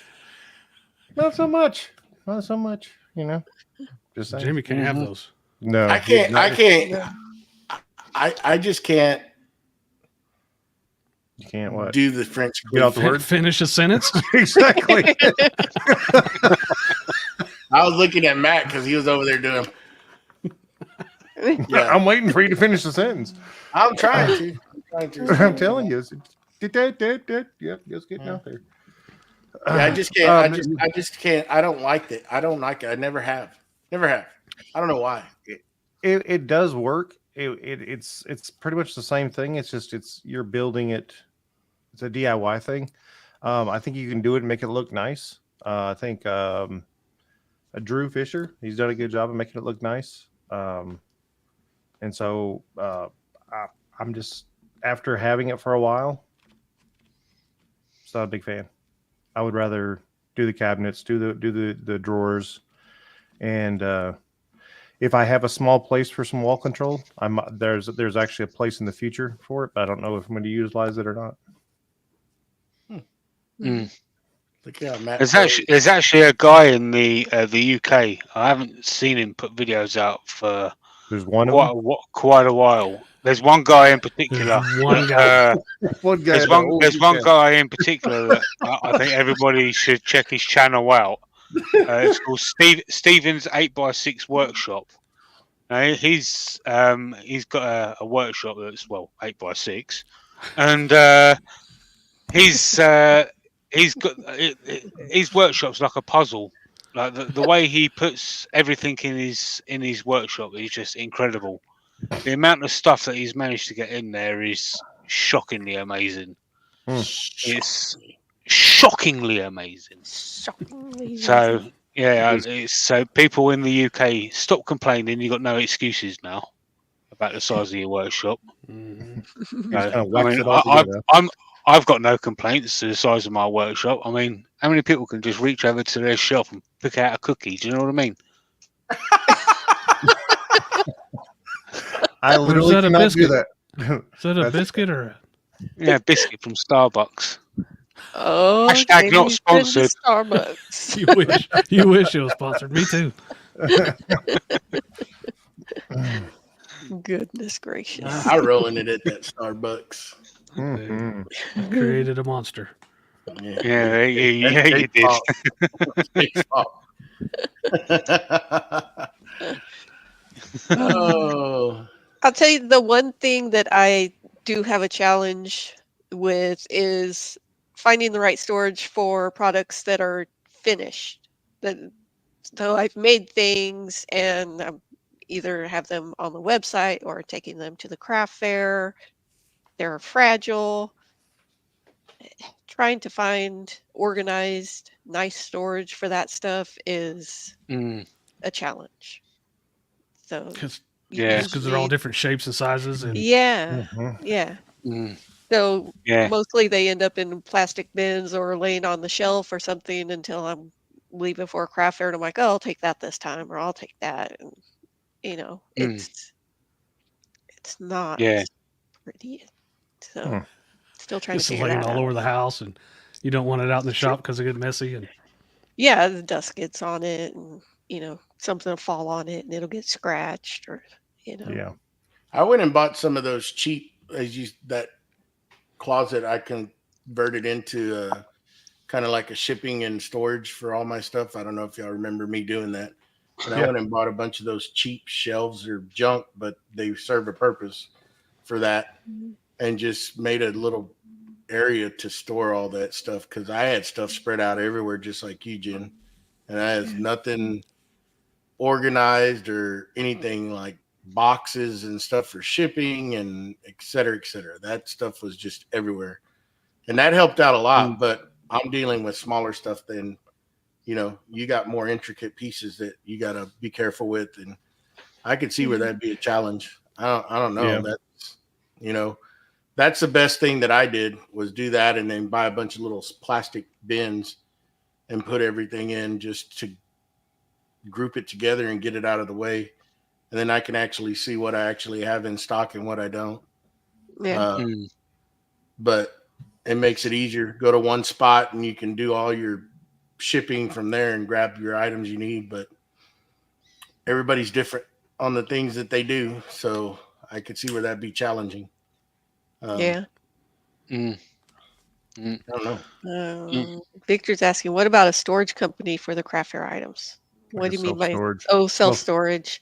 Not so much. Not so much, you know. Just saying. Jimmy can't have those. No. I can't. I just can't You can't what? do the French Get out the cleave. word? Finish a sentence. Exactly. I was looking at Matt because he was over there doing. Yeah, I'm waiting for you to finish the sentence. I'm trying to. I'm telling you. Yep, just getting out there. Yeah, I just can't. I just can't. I don't like it. I don't like it. I never have. Never have. I don't know why. It does work. It's pretty much the same thing. It's just you're building it. It's a DIY thing. I think you can do it and make it look nice. I think Drew Fisher, he's done a good job of making it look nice. And so I'm just, after having it for a while, just not a big fan. I would rather do the cabinets, do the drawers, and if I have a small place for some wall control, there's actually a place in the future for it, but I don't know if I'm going to utilize it or not. Look at Matt. There's actually a guy in the UK. I haven't seen him put videos out for There's one quite a while. There's one guy in particular. There's one guy. one guy. There's one guy in particular that I think everybody should check his channel out. It's called Stephen's 8x6 Workshop. Now, he's got a workshop that's 8x6, and he's got his workshop's like a puzzle. Like the way he puts everything in his workshop is just incredible. The amount of stuff that he's managed to get in there is shockingly amazing. It's shockingly amazing. So yeah, so people in the UK, stop complaining. You've got no excuses now about the size of your workshop. I've got no complaints to the size of my workshop. I mean, how many people can just reach over to their shelf and pick out a cookie? Do you know what I mean? I literally that a cannot biscuit? do that. Is that a biscuit or a... Biscuit from Starbucks. Oh, Hashtag not sponsored. Starbucks. You wish it was sponsored. Me too. Goodness gracious. I'm rolling it at that Starbucks. Mm-hmm. Created a monster. Yeah, you did. Oh. I'll tell you the one thing that I do have a challenge with is finding the right storage for products that are finished. So I've made things and I'm either have them on the website or taking them to the craft fair. They're fragile. Trying to find organized, nice storage for that stuff is a challenge. So because they're all different shapes and sizes. And yeah. So mostly they end up in plastic bins or laying on the shelf or something until I'm leaving for a craft fair and I'm like, oh, I'll take that this time or I'll take that. And it's not pretty. So still trying just to figure laying that all out. over the house, and you don't want it out in the shop because it gets messy. And yeah, the dust gets on it, and something will fall on it, and it'll get scratched, or Yeah. I went and bought some of those cheap, that closet I converted into kind of like a shipping and storage for all my stuff. I don't know if y'all remember me doing that. But I went and bought a bunch of those cheap shelves or junk, but they serve a purpose for that, and just made a little area to store all that stuff because I had stuff spread out everywhere, just like you, Jen, and I had nothing organized or anything like boxes and stuff for shipping and et cetera, et cetera. That stuff was just everywhere, and that helped out a lot. But I'm dealing with smaller stuff than you got more intricate pieces that you got to be careful with, and I could see where that'd be a challenge. I don't know. That's that's the best thing that I did was do that, and then buy a bunch of little plastic bins and put everything in just to group it together and get it out of the way, and then I can actually see what I actually have in stock and what I don't. But it makes it easier. Go to one spot and you can do all your shipping from there and grab your items you need, but everybody's different on the things that they do, so I could see where that'd be challenging. I don't know. Victor's asking, what about a storage company for the craft fair items? What Like do a you mean by self-storage? self-storage?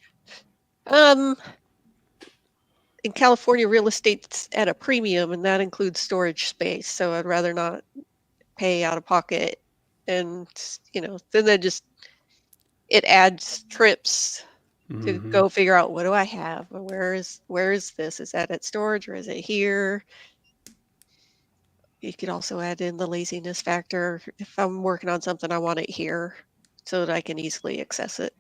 In California, real estate's at a premium, and that includes storage space. So I'd rather not pay out of pocket, and then it adds trips to go figure out, what do I have, or where is this? Is that at storage or is it here? You could also add in the laziness factor. If I'm working on something, I want it here so that I can easily access it.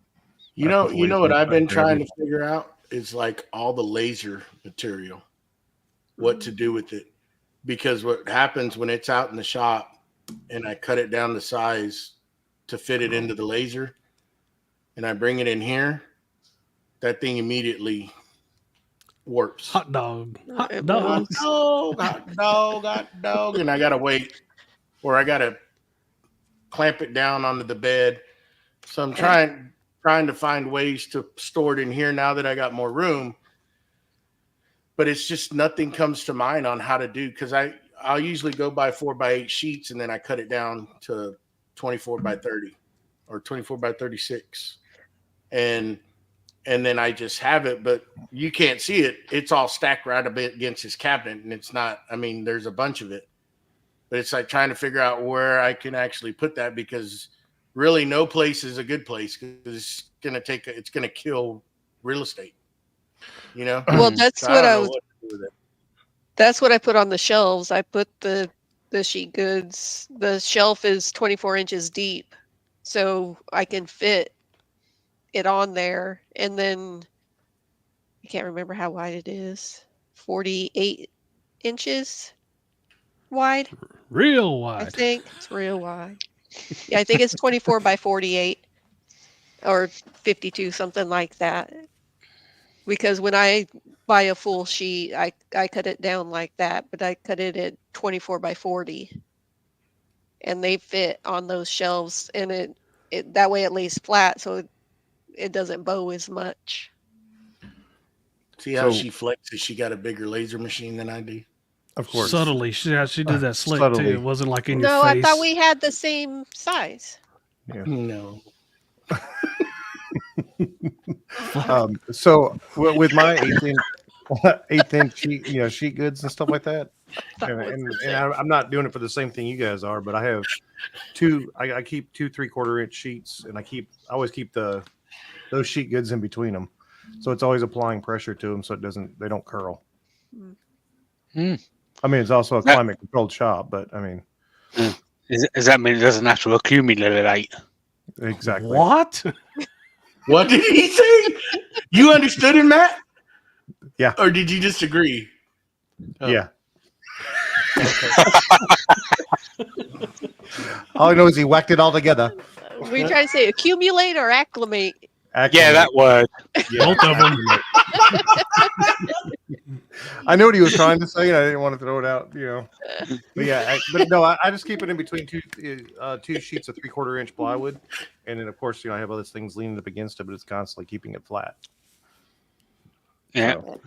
You know what I've been trying to figure out is like all the laser material, what to do with it. Because what happens when it's out in the shop and I cut it down to size to fit it into the laser and I bring it in here, that thing immediately warps. Hot dog. Hot It dog. Hot dog. And I got to wait, or I got to clamp it down onto the bed. So I'm trying to find ways to store it in here now that I got more room. But it's just nothing comes to mind on how to do, because I'll usually go by 4x8 sheets and then I cut it down to 24x30 or 24x36. And then I just have it, but you can't see it. It's all stacked right a bit against his cabinet, and it's not, there's a bunch of it. But it's like trying to figure out where I can actually put that, because really no place is a good place, because it's gonna kill real estate. Well, that's So what I I don't know was. what to do with it. That's what I put on the shelves. I put the sheet goods. The shelf is 24 inches deep, so I can fit it on there. And then I can't remember how wide it is. 48 inches wide. Real I wide. think it's real wide. Yeah, I think it's 24 by 48 or 52, something like that. Because when I buy a full sheet, I cut it down like that, but I cut it at 24 by 40. And they fit on those shelves, and it that way it lays flat, so it doesn't bow as much. See how So- she flexes? She got a bigger laser machine than I do. Of course. Subtly. She did that slick Subtly. too. It wasn't like in No, your face. I thought we had the same size. No. So with my 8th-inch sheet, sheet goods and stuff like that, and I'm not doing it for the same thing you guys are, but I have two. I keep 2 3/4-inch sheets, and I always keep those sheet goods in between them, so it's always applying pressure to them so they don't curl. It's also a climate controlled shop, but Does that mean it doesn't have to accumulate? exactly. What? What did he say? You understood him, Matt? Yeah. Or did you disagree? Oh. Yeah. All I know is he whacked it all together. Were you trying to say accumulate or acclimate? Yeah, that word. Yeah. Both of them. I knew what he was trying to say, and I didn't want to throw it out, But yeah, I just keep it in between two sheets of 3/4-inch plywood, and then of course, I have other things leaning up against it, but it's constantly keeping it flat. Yeah. So,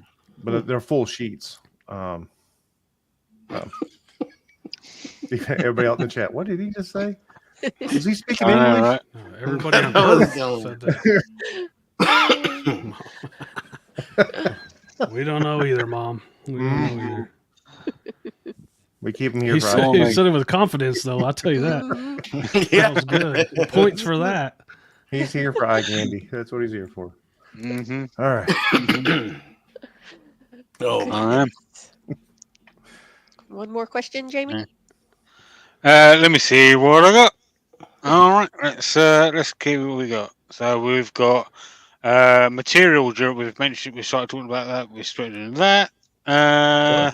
but they're full sheets. Everybody out in the chat, what did he just say? Is he speaking English? Right. No, everybody on I was Earth going. said that. We don't know either, Mom. We don't know either. We keep him here He for said, all he me. said it with confidence, though. I'll tell you that. That was good. Points for that. He's here for eye candy. That's what he's here for. Mm-hmm. All right. Oh, I am. One more question, Jamie? Let me see what I got. All right, let's keep what we got. So we've got material. We've mentioned. We started talking about that. We're straight into that. I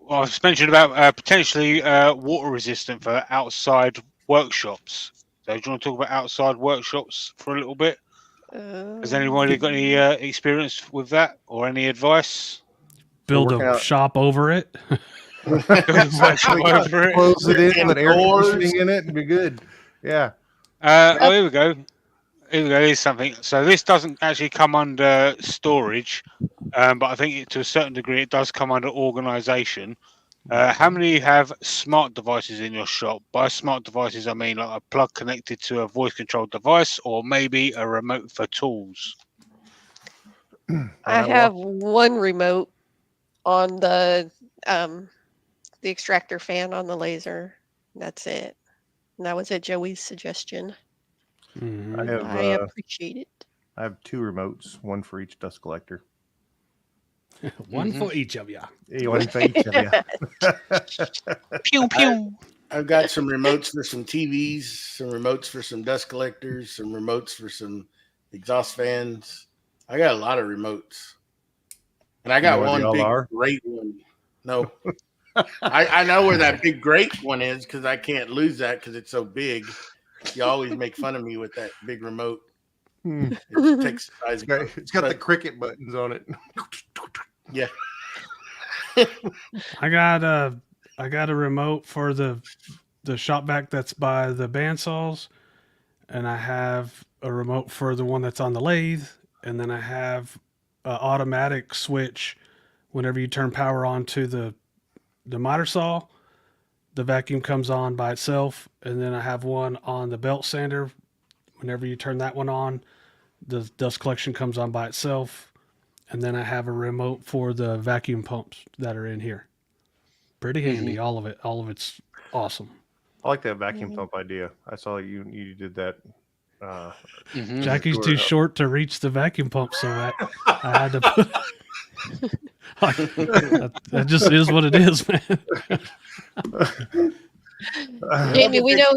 was mentioned about potentially water resistant for outside workshops. So do you want to talk about outside workshops for a little bit? Has anybody got any experience with that or any advice? Build working a out- shop over it. Close it in, put air conditioning in it, and be good. Yeah. Here we go. Here's something. So this doesn't actually come under storage, but I think to a certain degree it does come under organisation. How many have smart devices in your shop? By smart devices, I mean like a plug connected to a voice-controlled device, or maybe a remote for tools. I have one remote on the extractor fan on the laser. That's it. And that was at Joey's suggestion. Mhm. I appreciate it. I have 2 remotes, one for each dust collector. One for each of you. One for each of you. Pew pew. I've got some remotes for some TVs, some remotes for some dust collectors, some remotes for some exhaust fans. I got a lot of remotes. And I got You know where they one all big are? great one. No. I know where that big great one is because I can't lose that because it's so big. You always make fun of me with that big remote. It takes the size. It's got the cricket buttons on it. Yeah. I got a remote for the shop vac that's by the bandsaws, and I have a remote for the one that's on the lathe, and then I have an automatic switch. Whenever you turn power on to the miter saw, the vacuum comes on by itself, and then I have one on the belt sander. Whenever you turn that one on, the dust collection comes on by itself. And then I have a remote for the vacuum pumps that are in here. Pretty handy, all of it. All of it's awesome. I like that vacuum pump idea. I saw you did that. Jackie's too short to reach the vacuum pump, so I had to put. That just is what it is, man. Jamie, we know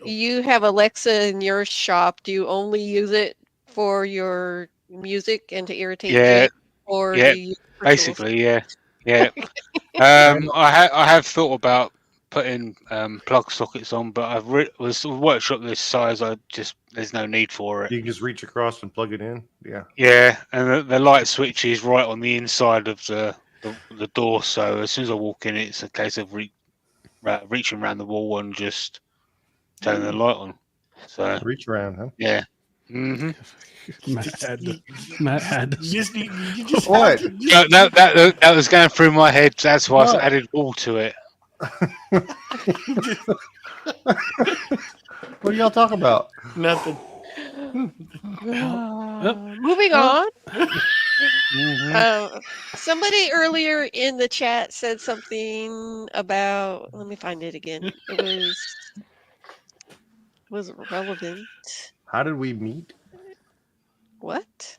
you have Alexa in your shop. Do you only use it for your music and to irritate Jake, or do you use it for basically, tools? yeah. I have thought about putting plug sockets on, but I've was a workshop this size. There's no need for it. You can just reach across and plug it in. Yeah. Yeah, and the light switch is right on the inside of the door. So as soon as I walk in, it's a case of reaching around the wall and just turning the light on. So Reach around, huh? yeah. Mm-hmm. Matt had to. You just What? That was going through my head. That's why I added wall to it. What are y'all talking about? Nothing. Moving on. Somebody earlier in the chat said something about. Let me find it again. It was relevant. How did we meet? What?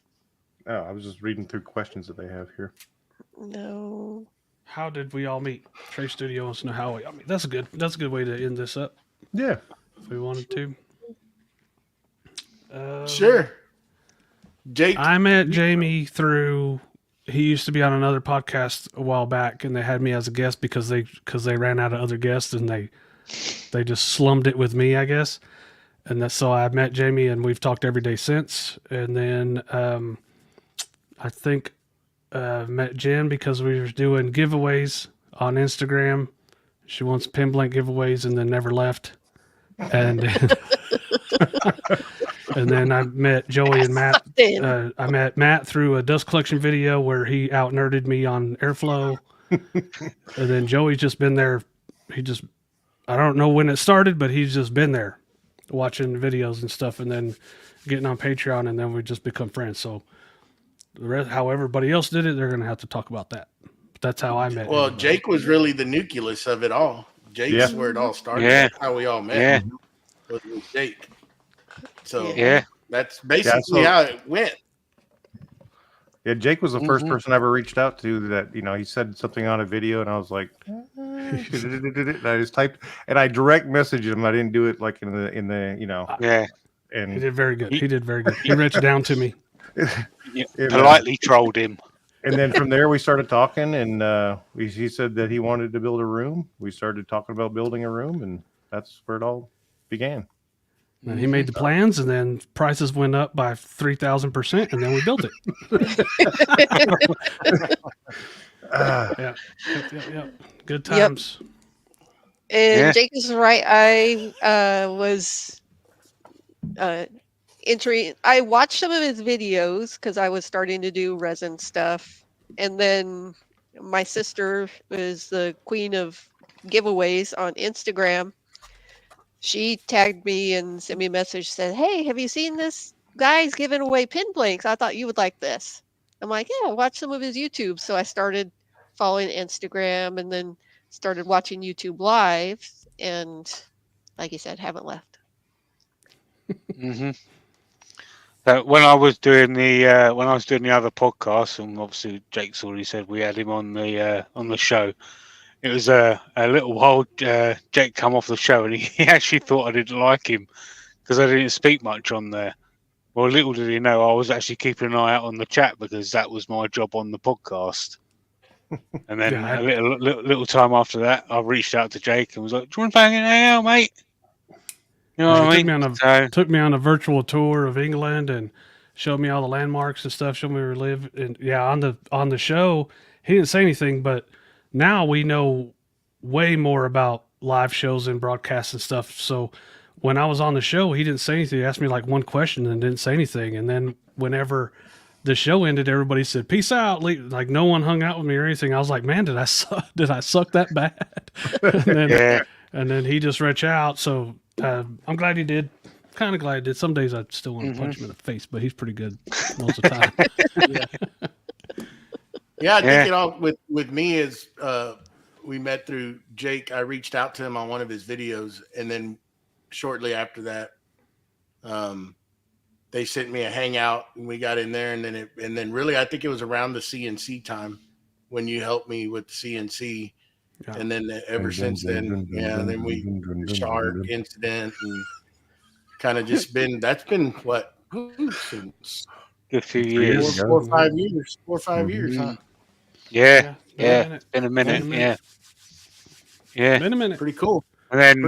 Oh, I was just reading through questions that they have here. No. How did we all meet? Trey Studio wants to know how we all meet. That's a good way to end this up. Yeah. If we wanted to. Sure. Jake. I met Jamie through. He used to be on another podcast a while back, and they had me as a guest because they ran out of other guests, and they just slummed it with me, I guess. And that's so I met Jamie, and we've talked every day since. And then I think met Jen because we were doing giveaways on Instagram. She wants pin blank giveaways, and then never left. And and then I met Joey and Matt. I met Matt through a dust collection video where he out nerded me on airflow. And then Joey's just been there. I don't know when it started, but he's just been there watching videos and stuff, and then getting on Patreon, and then we just become friends. So the rest, how everybody else did it, they're going to have to talk about that. But that's how I met. Well, everybody. Jake was really the nucleus of it all. Jake's where it all started. Yeah. That's how we all met. Yeah. Was with Jake. So Yeah. that's basically how it went. Yeah, Jake was the first person I ever reached out to that, he said something on a video and I was like, and I just typed and I direct messaged him. I didn't do it like in the Yeah. and He did very good. He did very good. He reached down to me. Politely trolled him. And then from there we started talking and he said that he wanted to build a room. We started talking about building a room and that's where it all began. And he made the plans, and then prices went up by 3,000%, and then we built it. Yeah. Good times. And Jake is right. I was entering. I watched some of his videos because I was starting to do resin stuff, and then my sister is the queen of giveaways on Instagram. She tagged me and sent me a message, said, "Hey, have you seen this guy's giving away pin blanks? I thought you would like this." I'm like, "Yeah, watch some of his YouTube." So I started following Instagram and then started watching YouTube Live, and like you said, haven't left. Mm-hmm. When I was doing the other podcast, and obviously Jake's already said we had him on the show. It was a little while. Jake come off the show, and he actually thought I didn't like him because I didn't speak much on there. Well, little did he know I was actually keeping an eye out on the chat because that was my job on the podcast. And then Yeah, a little time after that, I reached out to Jake and was like, "Do you want to hang out, mate?" You know what I mean? Took me on a virtual tour of England and showed me all the landmarks and stuff. Showed me where we live. And yeah, on the show, he didn't say anything, but now we know way more about live shows and broadcasts and stuff. So when I was on the show, he didn't say anything. He asked me like one question and didn't say anything. And then whenever the show ended, everybody said, "Peace out." Like no one hung out with me or anything. I was like, man, did I suck that bad? And then he just reached out. So I'm glad he did. Kind of glad he did. Some days I still want to punch him in the face, but he's pretty good most of the time. I think it all with me is we met through Jake. I reached out to him on one of his videos, and then shortly after that, they sent me a hangout, and we got in there, and then really I think it was around the CNC time when you helped me with the CNC. Yeah. And then ever since then, then we the shark incident and kind of just that's been what since a few years, 4 or 5 years, 4 or 5 years, huh? Yeah. It's been a minute. Yeah. Been a minute. Pretty cool. And then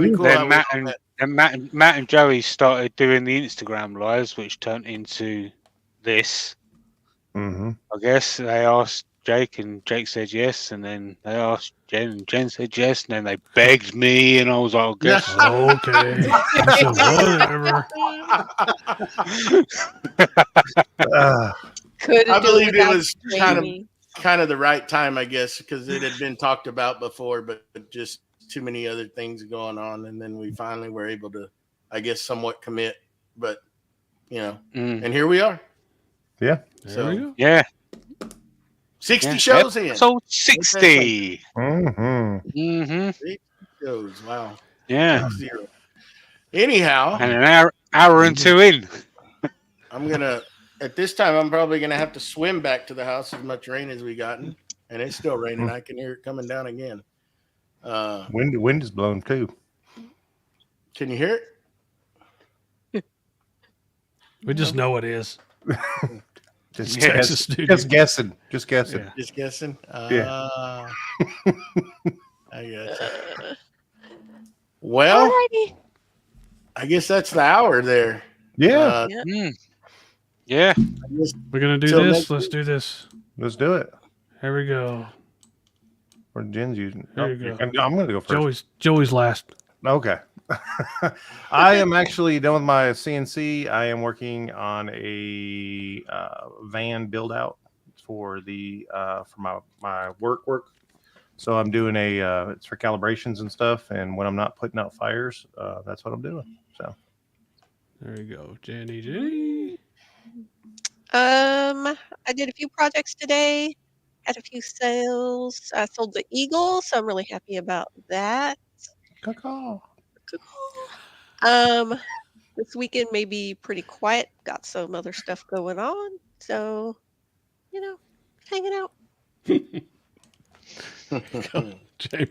Matt and Joey started doing the Instagram lives, which turned into this. Mm-hmm. I guess they asked Jake, and Jake said yes, and then they asked Jen, and Jen said yes, and then they begged me, and I was like, "I guess okay, so whatever." I believe it was kind of the right time, I guess, because it had been talked about before, but just too many other things going on, and then we finally were able to, I guess, somewhat commit. But and here we are. Yeah. There we go. Yeah. 60 shows in. So 60. Mm-hmm. 60 shows. Wow. Yeah. 0. Anyhow. And an hour and 2 in. At this time, I'm probably going to have to swim back to the house as much rain as we gotten. And it's still raining. I can hear it coming down again. Wind is blowing too. Can you hear it? We just know it is. Just guessing. Yeah. Just guessing. Yeah. I guess. Well, alrighty. I guess that's the hour there. Yeah. Yeah. We're gonna do this. Let's do this. Let's do it. Here we go. Or Jen's using. There you go. I'm gonna go first. Joey's last. Okay. I am actually done with my CNC. I am working on a van build out for my work. So I'm doing it's for calibrations and stuff. And when I'm not putting out fires, that's what I'm doing. So there you go, Jenny. I did a few projects today. Had a few sales. I sold the Eagle, so I'm really happy about that. Caw. This weekend may be pretty quiet. Got some other stuff going on, so hanging out. Jamie.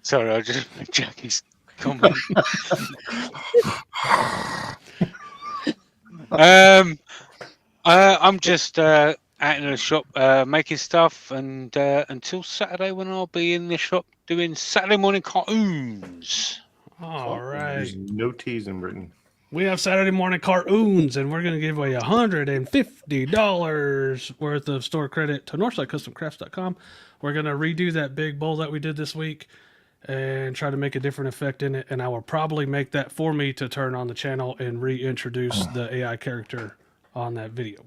Sorry, I just made Jackie's comment. I'm just out in the shop making stuff, and until Saturday when I'll be in the shop doing Saturday morning cartoons. All right. There's no teasing, Britain. We have Saturday morning cartoons, and we're going to give away $150 worth of store credit to NorthsideCustomCrafts.com. We're going to redo that big bowl that we did this week and try to make a different effect in it. And I will probably make that for me to turn on the channel and reintroduce the AI character on that video.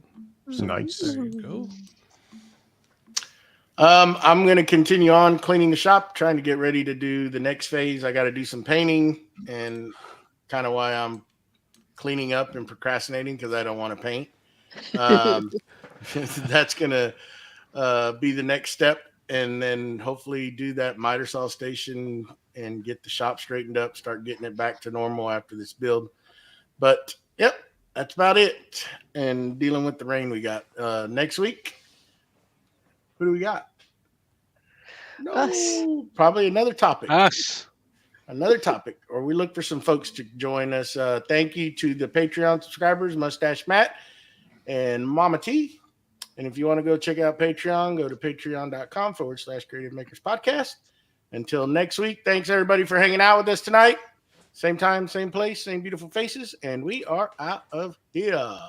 Nice. There you go. I'm going to continue on cleaning the shop, trying to get ready to do the next phase. I got to do some painting, and kind of why I'm cleaning up and procrastinating, because I don't want to paint. That's going to be the next step, and then hopefully do that miter saw station and get the shop straightened up, start getting it back to normal after this build. But yep, that's about it. And dealing with the rain we got next week. Who do we got? No, Us. probably another topic. Us. Another topic, or we look for some folks to join us. Thank you to the Patreon subscribers, Mustache Matt and Mama T. And if you want to go check out Patreon, go to patreon.com/Creative Makers Podcast. Until next week, thanks everybody for hanging out with us tonight. Same time, same place, same beautiful faces, and we are out of here.